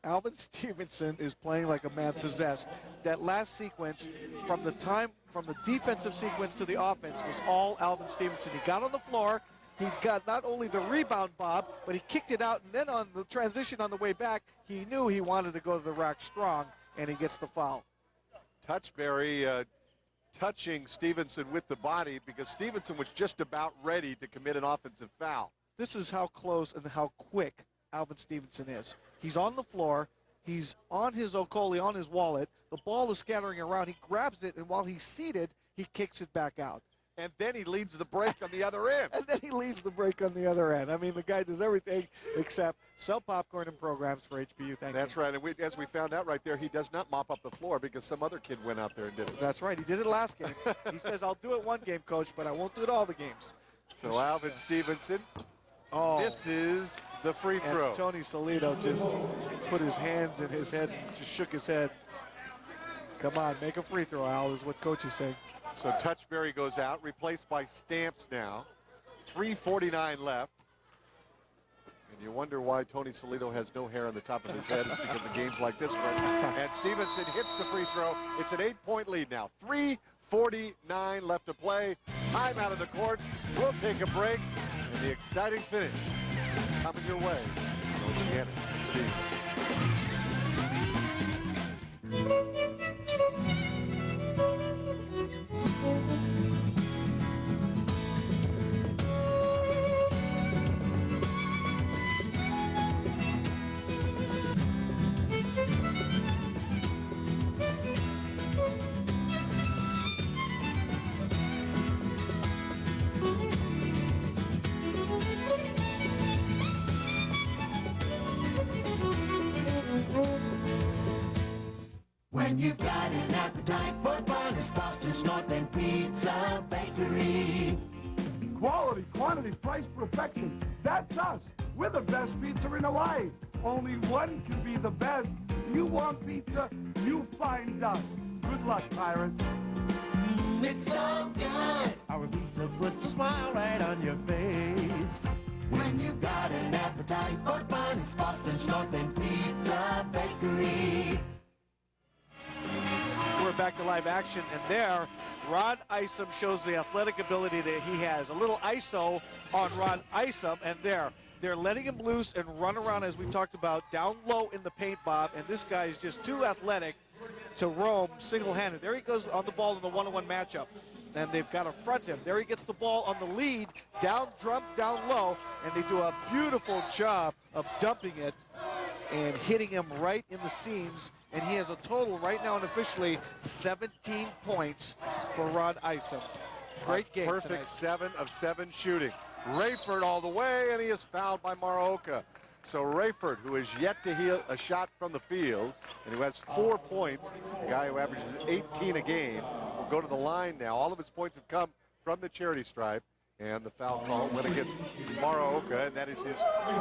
Alvin Stevenson is playing like a man possessed. That last sequence, from the defensive sequence to the offense, was all Alvin Stevenson. He got on the floor. He got not only the rebound, Bob, but he kicked it out, and then on the transition on the way back, he knew he wanted to go to the rack strong, and he gets the foul. Touchberry touching Stevenson with the body because Stevenson was just about ready to commit an offensive foul. This is how close and how quick Alvin Stevenson is. He's on the floor. He's on his Okoli, on his wallet. The ball is scattering around. He grabs it, and while he's seated, he kicks it back out. And then he leads the break on the other end. I mean, the guy does everything except sell popcorn and programs for HPU. That's right. And as we found out right there, he does not mop up the floor because some other kid went out there and did it. That's right. He did it last game. He says, I'll do it one game, Coach, but I won't do it all the games. So Alvin Stevenson misses the free throw. And Tony Salido just put his hands in his head, just shook his head. Come on, make a free throw, Al, is what Coach is saying. So Touchberry goes out, replaced by Stamps now. 3:49 left. And you wonder why Tony Salido has no hair on the top of his head. It's because of games like this one. And Stevenson hits the free throw. It's an 8-point lead now. 3:49 left to play. Time out of the court. We'll take a break. And the exciting finish is coming your way. Oceanics, Steve. When you've got an appetite for fun, it's Boston's North End Pizza Bakery. Quality, quantity, price, perfection. That's us. We're the best pizza in Hawaii. Only one can be the best. You want pizza, you find us. Good luck, Pirates. It's so good. Our pizza puts a smile right on your face. When you've got an appetite for fun, it's Boston's North End Pizza Bakery. We're back to live action, and there, Ron Isom shows the athletic ability that he has. A little ISO on Ron Isom, and they're letting him loose and run around, as we talked about, down low in the paint, Bob, and this guy is just too athletic to roam single-handed. There he goes on the ball in the one-on-one matchup, and they've got to front him. There he gets the ball on the lead, down low, and they do a beautiful job of dumping it and hitting him right in the seams. And he has a total right now unofficially 17 points for Ron Isom. Great game Perfect tonight. 7 of 7 shooting. Rayford all the way, and he is fouled by Maraoka. So Rayford, who is yet to hit a shot from the field, and who has 4 points, a guy who averages 18 a game, will go to the line now. All of his points have come from the charity stripe, and the foul call went against Maraoka, and that is his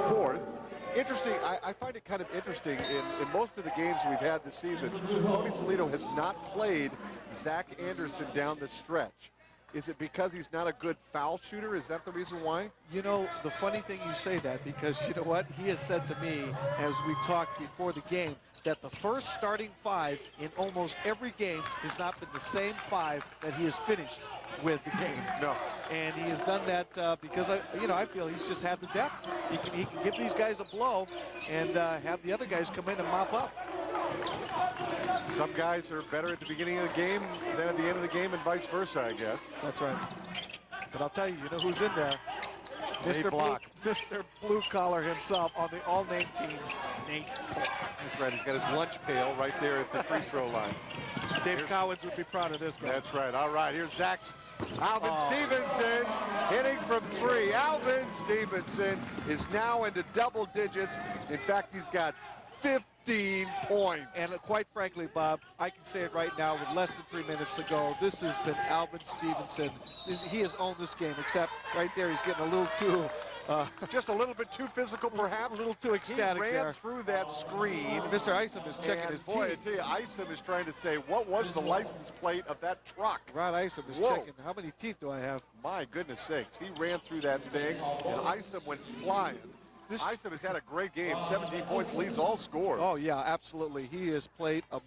4th. Interesting, I find it kind of interesting, in most of the games we've had this season, Tony Salito has not played Zach Anderson down the stretch. Is it because he's not a good foul shooter? Is that the reason why? You know, the funny thing you say that, because you know what? He has said to me, as we talked before the game, that the first starting 5 in almost every game has not been the same 5 that he has finished with the game. No. And he has done that because, I feel he's just had the depth. He can give these guys a blow and have the other guys come in and mop up. Some guys are better at the beginning of the game than at the end of the game, and vice versa, I guess. That's right. But I'll tell you, you know who's in there? Mr. Blue Collar himself on the all-name team, Nate. That's right. He's got his lunch pail right there at the free throw line. Dave Cowens would be proud of this guy. That's right. All right. Here's Zach's Alvin Stevenson hitting from 3. Alvin Stevenson is now into double digits. In fact, he's got 15 points. And quite frankly, Bob, I can say it right now with less than 3 minutes to go. This has been Alvin Stevenson. He has owned this game, except right there he's getting a little too... just a little bit too physical, perhaps. A little too ecstatic. He ran through that screen. Mr. Isom is checking his teeth. Boy, I tell you, Isom is trying to say, what was the license plate of that truck? Ron Isom is checking. How many teeth do I have? My goodness sakes. He ran through that thing, and Isom went flying. Isom has had a great game. 17 points, leads all scores. Oh, yeah, absolutely. He has played a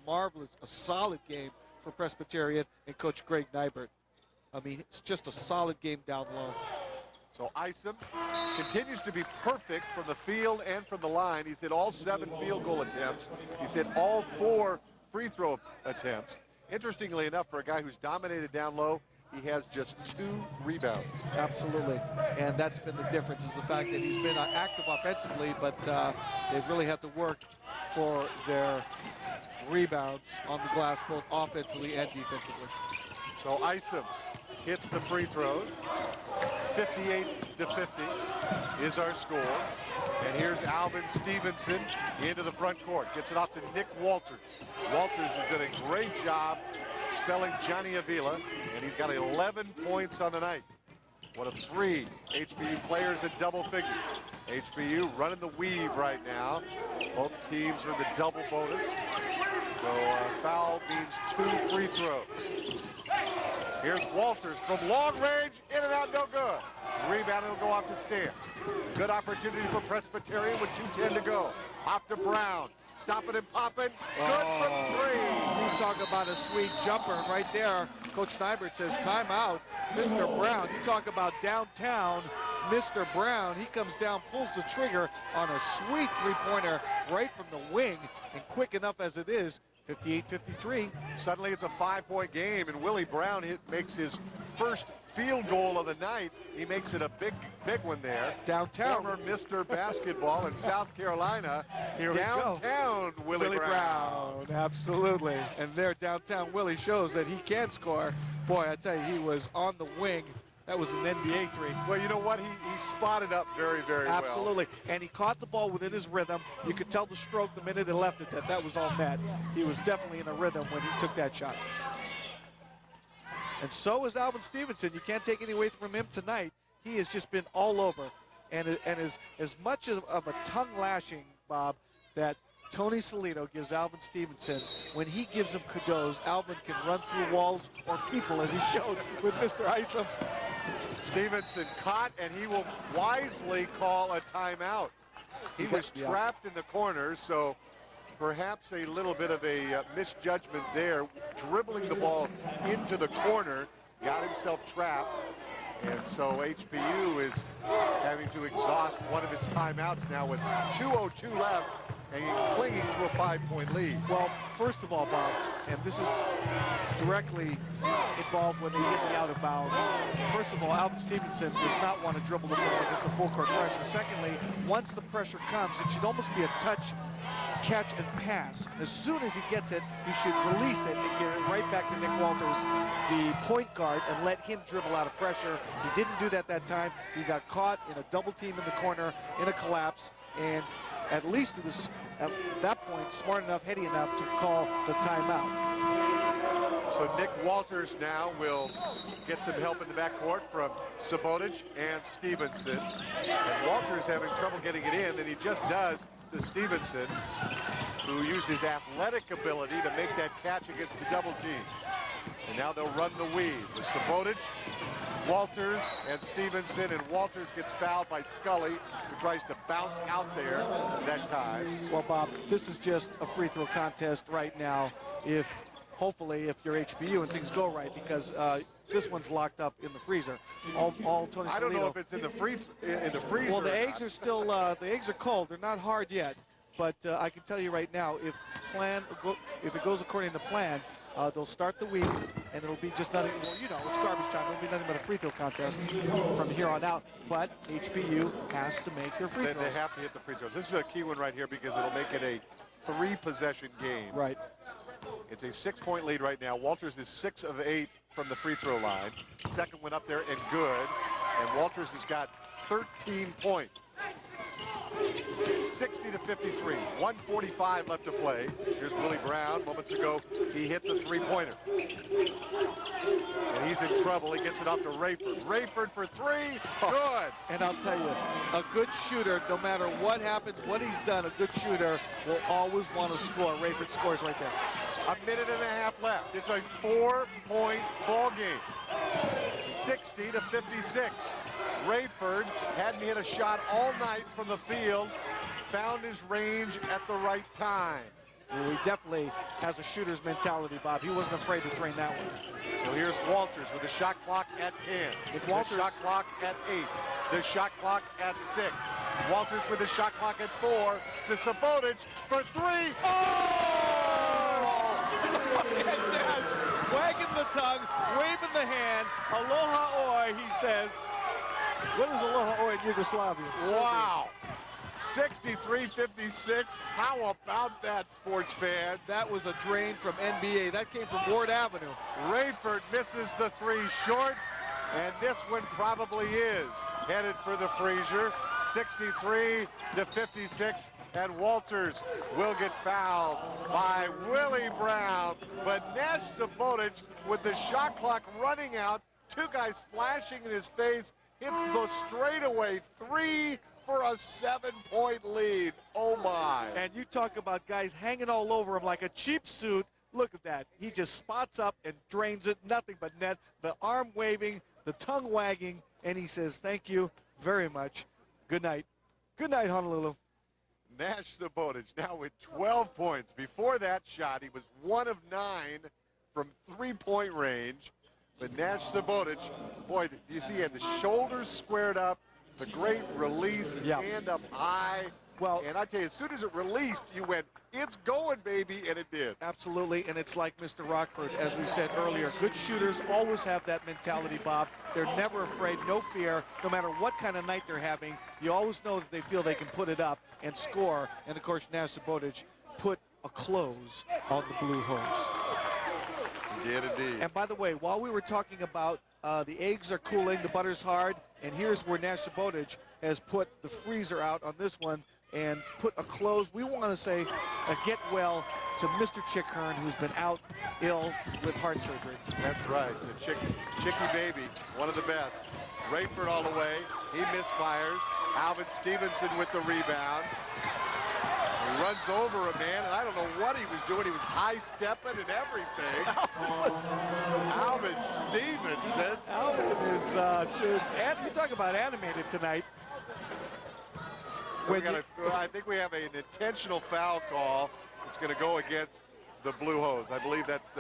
solid game for Presbyterian and Coach Greg Nybert. I mean, it's just a solid game down low. So Isom continues to be perfect from the field and from the line. He's hit all 7 field goal attempts. He's hit all 4 free throw attempts. Interestingly enough, for a guy who's dominated down low, he has just 2 rebounds. Absolutely, and that's been the difference, is the fact that he's been active offensively, but they've really had to work for their rebounds on the glass, both offensively and defensively. So Isom hits the free throws. 58-50 is our score. And here's Alvin Stevenson into the front court. Gets it off to Nick Walters. Walters has done a great job spelling Johnny Avila, and he's got 11 points on the night. What a 3. HPU players at double figures. HPU running the weave right now. Both teams are in the double bonus. So foul means 2 free throws. Here's Walters from long range, in and out, no good. Rebound, it'll go off to Stamps. Good opportunity for Presbyterian with 2:10 to go. Off to Brown. Stopping and popping. Good from 3. You talk about a sweet jumper. Right there, Coach Nybert says, timeout. Mr. Brown, you talk about downtown. Mr. Brown, he comes down, pulls the trigger on a sweet 3-pointer right from the wing. And quick enough as it is, 58-53. Suddenly it's a 5-point game, and Willie Brown makes his first field goal of the night. He makes it a big one there. Downtown. Former Mr. Basketball in South Carolina. Here downtown we go. Willie Brown. Absolutely. And there, downtown Willie shows that he can score. Boy, I tell you, he was on the wing That was an NBA three. Well, you know what? He spotted up very, very well. Absolutely. And he caught the ball within his rhythm. You could tell the stroke the minute it left it that was all net. He was definitely in a rhythm when he took that shot. And so is Alvin Stevenson. You can't take any away from him tonight. He has just been all over. And as much of a tongue lashing, Bob, that Tony Salido gives Alvin Stevenson, when he gives him kudos, Alvin can run through walls or people, as he showed with Mr. Isom. Stevenson caught, and he will wisely call a timeout. He was trapped in the corner, so perhaps a little bit of a misjudgment there, dribbling the ball into the corner, got himself trapped. And so HPU is having to exhaust one of its timeouts now with 2:02 left and clinging to a 5-point lead. Well, first of all, Bob, and this is directly involved when they get the out of bounds. First of all, Alvin Stevenson does not want to dribble the ball against a full court pressure. Secondly, once the pressure comes, it should almost be a touch, catch, and pass. As soon as he gets it, he should release it and get it right back to Nick Walters, the point guard, and let him dribble out of pressure. He didn't do that time. He got caught in a double team in the corner in a collapse, and at least he was, at that point, smart enough, heady enough to call the timeout. So Nick Walters now will get some help in the backcourt from Sabotage and Stevenson. And Walters having trouble getting it in, and he just does to Stevenson, who used his athletic ability to make that catch against the double team. And now they'll run the weave with Sabotage, Walters, and Stevenson, and Walters gets fouled by Scully, who tries to bounce out there that time. Well, Bob, this is just a free throw contest right now. Hopefully, if you're HPU and things go right, because this one's locked up in the freezer. All Tony Salido. I don't know if it's in the freezer. Well, the eggs are still the eggs are cold. They're not hard yet, but I can tell you right now, if it goes according to plan, they'll start the week, and it'll be just nothing. Well, you know, it's garbage time. It'll be nothing but a free throw contest from here on out. But HPU has to make their free throws. They have to hit the free throws. This is a key one right here because it'll make it a 3-possession game. Right. It's a 6-point lead right now. Walters is 6 of 8 from the free throw line. Second one up there and good. And Walters has got 13 points. 60-53, 1:45 left to play. Here's Willie Brown. Moments ago, he hit the three-pointer. And he's in trouble. He gets it off to Rayford. Rayford for three, good. And I'll tell you, a good shooter, no matter what happens, what he's done, a good shooter will always want to score. Rayford scores right there. A minute and a half left. It's a 4-point ball game. 60-56. Rayford hadn't hit a shot all night from the field. Found his range at the right time. Well, he definitely has a shooter's mentality, Bob. He wasn't afraid to train that one. So here's Walters with the shot clock at 10. The shot clock at 8. The shot clock at 6. Walters with the shot clock at 4. The Sabotage for 3. Oh! Yes. Wagging the tongue, waving the hand. Aloha oi, he says. What is aloha oi in Yugoslavia? Wow. 63-56. How about that, sports fan? That was a drain from NBA. That came from Ward Avenue. Rayford misses the 3 short, and this one probably is headed for the freezer. 63-56, and Walters will get fouled by Willie Brown. But Nash Sabotage, with the shot clock running out, 2 guys flashing in his face, hits the straightaway 3 for a 7-point lead. Oh my. And you talk about guys hanging all over him like a cheap suit. Look at that. He just spots up and drains it. Nothing but net. The arm waving, the tongue wagging, and he says, thank you very much. Good night. Good night, Honolulu. Nash Sabotage now with 12 points. Before that shot, he was 1 of 9 from 3-point range. But Nash Sabotage, boy, you see he had the shoulders squared up, the great release, his hand up high. Well, and I tell you, as soon as it released, you went, it's going, baby, and it did. Absolutely, and it's like Mr. Rockford, as we said earlier. Good shooters always have that mentality, Bob. They're never afraid, no fear, no matter what kind of night they're having. You always know that they feel they can put it up and score. And, of course, Nash Sabotage put a close on the Blue Hose. did indeed. And by the way, while we were talking about the eggs are cooling, the butter's hard, and here's where Nash Subotic has put the freezer out on this one and put a close, we want to say, a get well to Mr. Chickhearn, who's been out ill with heart surgery. That's right. The Chicky baby, one of the best. Rayford all the way. He misfires. Alvin Stevenson with the rebound. He runs over a man, and I don't know what he was doing. He was high-stepping and everything. Alvin Stevenson. Alvin is just, and you talk about animated tonight. I think we have an intentional foul call. It's going to go against the Blue Hose. I believe that's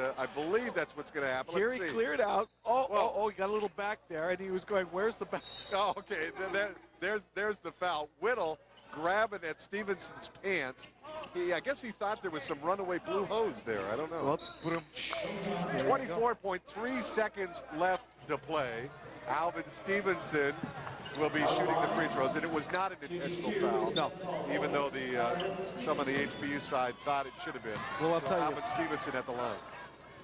what's going to happen. Here Let's he see. cleared out. He got a little back there, and he was going, where's the back? Oh, okay. There's the foul. Whittle grabbing at Stevenson's pants. I guess he thought there was some runaway Blue Hose there. I don't know. 24.3 seconds left to play. Alvin Stevenson will be shooting the free throws, and it was not an intentional foul. No. Even though some of the HPU side thought it should have been. Well, I'll tell you. Alvin Stevenson at the line.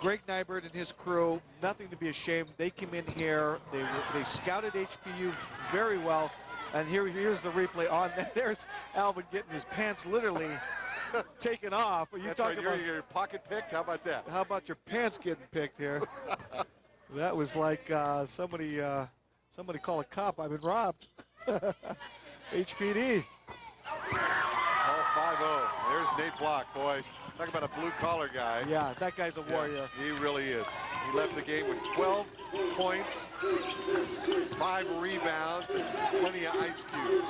Greg Nybert and his crew, nothing to be ashamed. They came in here. They scouted HPU very well. And here's the replay on. There's Alvin getting his pants literally taken off. Are you That's talking right. about Your pocket picked? How about that? How about your pants getting picked here? That was like somebody call a cop. I've been robbed. HPD. All 5-0. There's Nate Block, boys. Talk about a blue-collar guy. Yeah, that guy's a warrior. He really is. He left the game with 12 points, 5 rebounds, and plenty of ice cubes.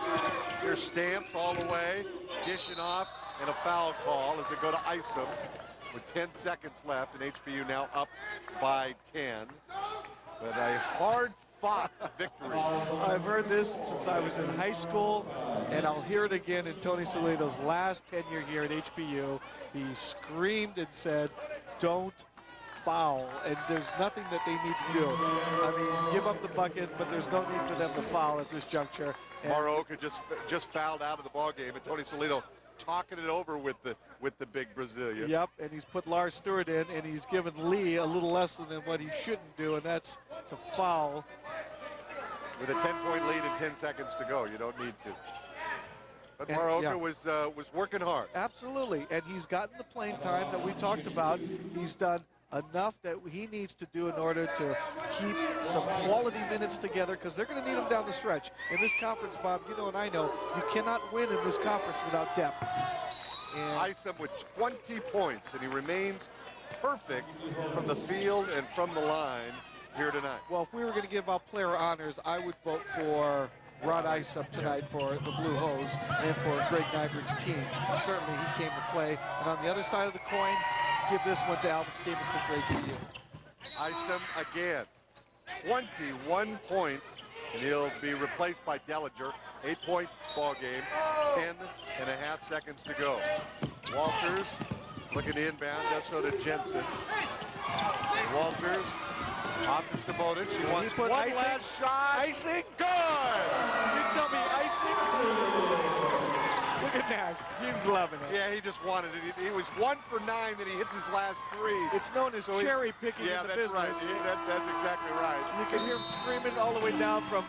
There's Stamps all the way, dishing off, and a foul call as they go to ice him with 10 seconds left, and HPU now up by 10. But a hard-fought victory. I've heard this since I was in high school, and I'll hear it again in Tony Solito's last tenure here at HPU. He screamed and said, don't foul, and there's nothing that they need to do. I mean, give up the bucket, but there's no need for them to foul at this juncture. Maroka just fouled out of the ball game, and Tony Solito talking it over with the big Brazilian. Yep, and he's put Lars Stewart in, and he's given Lee a little lesson than what he shouldn't do, and that's to foul. With a 10-point lead and 10 seconds to go, you don't need to. But Maroka was working hard. Absolutely, and he's gotten the playing time that we talked about. He's done enough that he needs to do in order to keep some quality minutes together, because they're going to need him down the stretch. In this conference, Bob, you know and I know, you cannot win in this conference without depth. And Ice him with 20 points, and he remains perfect from the field and from the line here tonight. well, if we were going to give out player honors, I would vote for Rod Isom tonight for the Blue Hose and for Greg Nyberg's team. Certainly he came to play. And on the other side of the coin, give this one to Alvin Stevenson for HPU. Isom again, 21 points, and he'll be replaced by Dellinger. 8-point ball game, 10.5 seconds to go. Walters looking to inbound, does so to Jensen. Walters off to Subotic. She wants one icing? last shot. Icing? Good! You tell me icing? Look at Nash. He's loving it. Yeah, he just wanted it. He was 1 for 9, then he hits his last 3. It's known as cherry picking in the that's business. right. That's exactly right. You can hear him screaming all the way down from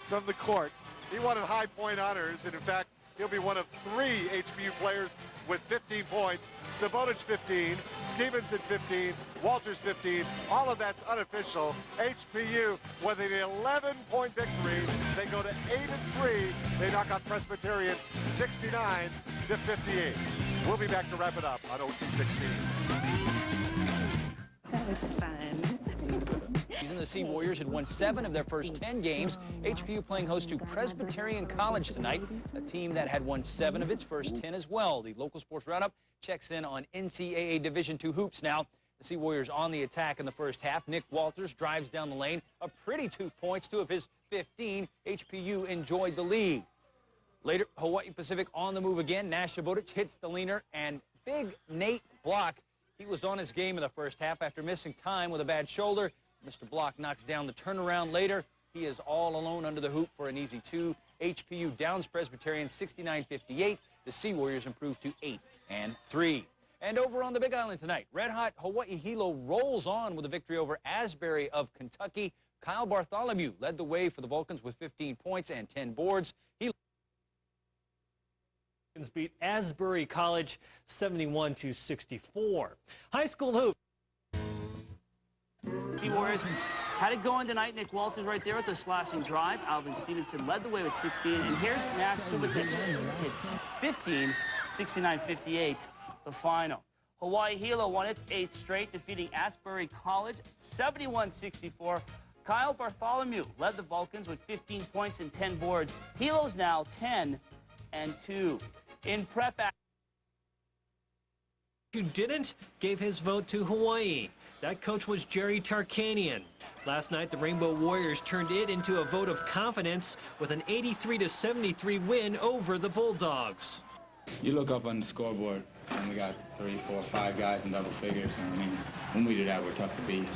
from the court. He wanted high point honors, and in fact, he'll be one of 3 HPU players with 15 points. Subotic 15, Stevenson 15, Walters 15. All of that's unofficial. HPU with an 11-point victory. They go to 8-3. They knock out Presbyterian 69-58. We'll be back to wrap it up on OT 16. That was fun. The Sea Warriors had won 7 of their first 10 games. HPU playing host to Presbyterian College tonight, a team that had won 7 of its first 10 as well. The local sports roundup checks in on NCAA Division II hoops now. The Sea Warriors on the attack in the first half. Nick Walters drives down the lane. A pretty 2 points, 2 of his 15. HPU enjoyed the lead. Later, Hawaii Pacific on the move again. Nash Subotic hits the leaner, and big Nate Block. He was on his game in the first half after missing time with a bad shoulder. Mr. Block knocks down the turnaround later. He is all alone under the hoop for an easy 2. HPU downs Presbyterian 69-58. The Sea Warriors improve to 8-3. And over on the Big Island tonight, red-hot Hawaii Hilo rolls on with a victory over Asbury of Kentucky. Kyle Bartholomew led the way for the Vulcans with 15 points and 10 boards. He beat Asbury College 71-64. High school hoop. Warriors had it going tonight. Nick Walters right there with the slashing drive. Alvin Stevenson led the way with 16. And here's Nash Subotic. It's 15, 69-58, the final. Hawaii Hilo won its 8th straight, defeating Asbury College 71-64. Kyle Bartholomew led the Vulcans with 15 points and 10 boards. Hilo's now 10-2. In prep action. Who didn't gave his vote to Hawaii. That coach was Jerry Tarkanian. Last night, the Rainbow Warriors turned it into a vote of confidence with an 83-73 win over the Bulldogs. You look up on the scoreboard, and we got 3, 4, 5 guys in double figures. And I mean, when we do that, we're tough to beat.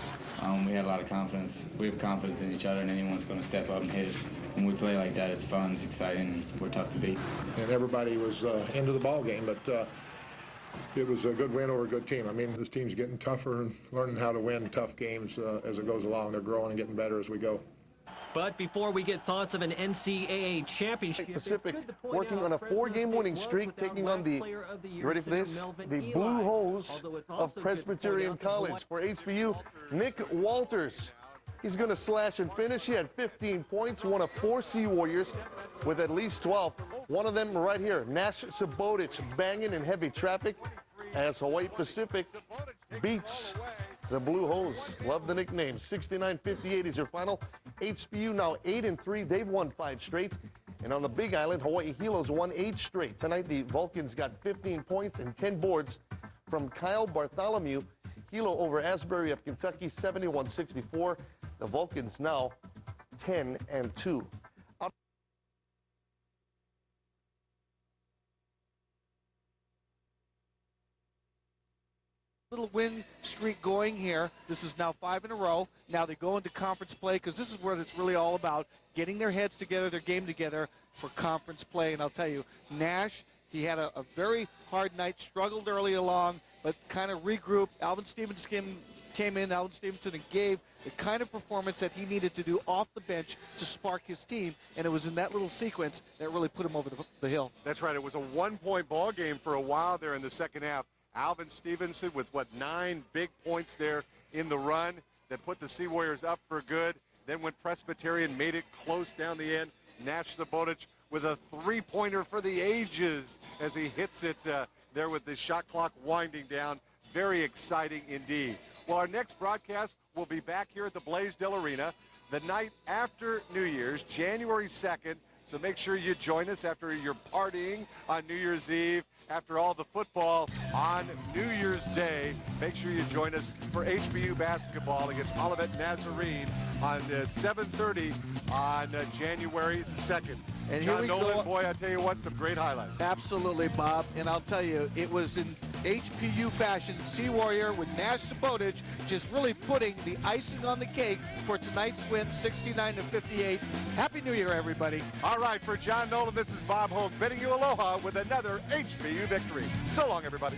We had a lot of confidence. We have confidence in each other, and anyone's going to step up and hit it. When we play like that, it's fun, it's exciting, and we're tough to beat. And everybody was into the ball game, but it was a good win over a good team. I mean, this team's getting tougher and learning how to win tough games as it goes along. They're growing and getting better as we go. But before we get thoughts of an NCAA championship, Pacific working on a 4-game winning streak, taking on the, you ready for this? The Blue Hose of Presbyterian College. For HPU, Nick Walters. He's going to slash and finish. He had 15 points, one of 4 Sea Warriors with at least 12. One of them right here, Nash Subotic, banging in heavy traffic as Hawaii Pacific beats the Blue Hose. Love the nickname. 69-58 is your final. HPU now 8-3. They've won 5 straight. And on the Big Island, Hawaii Hilo's won 8 straight. Tonight, the Vulcans got 15 points and 10 boards from Kyle Bartholomew. Hilo over Asbury of Kentucky, 71-64. The Vulcans now 10-2. Little win streak going here. This is now 5 in a row. Now they go into conference play because this is where it's really all about, getting their heads together, their game together for conference play. And I'll tell you, Nash, he had a very hard night, struggled early along, but kind of regrouped. Alvin Stevenson came in, Alvin Stevenson, and gave the kind of performance that he needed to do off the bench to spark his team, and it was in that little sequence that really put him over the hill. That's right. It was a 1-point ball game for a while there in the second half. Alvin Stevenson with, 9 big points there in the run that put the Sea Warriors up for good. Then when Presbyterian made it close down the end, Nash Subotic with a 3-pointer for the ages as he hits it there with the shot clock winding down. Very exciting indeed. Well, our next broadcast will be back here at the Blaisdell Arena the night after New Year's, January 2nd. So make sure you join us after you're partying on New Year's Eve, after all the football on New Year's Day. Make sure you join us for HPU basketball against Olivet Nazarene on 7:30 on January 2nd. And John here we Nolan, go. boy, I tell you what, some great highlights. Absolutely, Bob. And I'll tell you, it was in HPU fashion. Sea Warrior with Nash Subotic just really putting the icing on the cake for tonight's win, 69-58. Happy New Year, everybody. All right, for John Nolan, this is Bob Hoke bidding you aloha with another HPU victory. So long, everybody.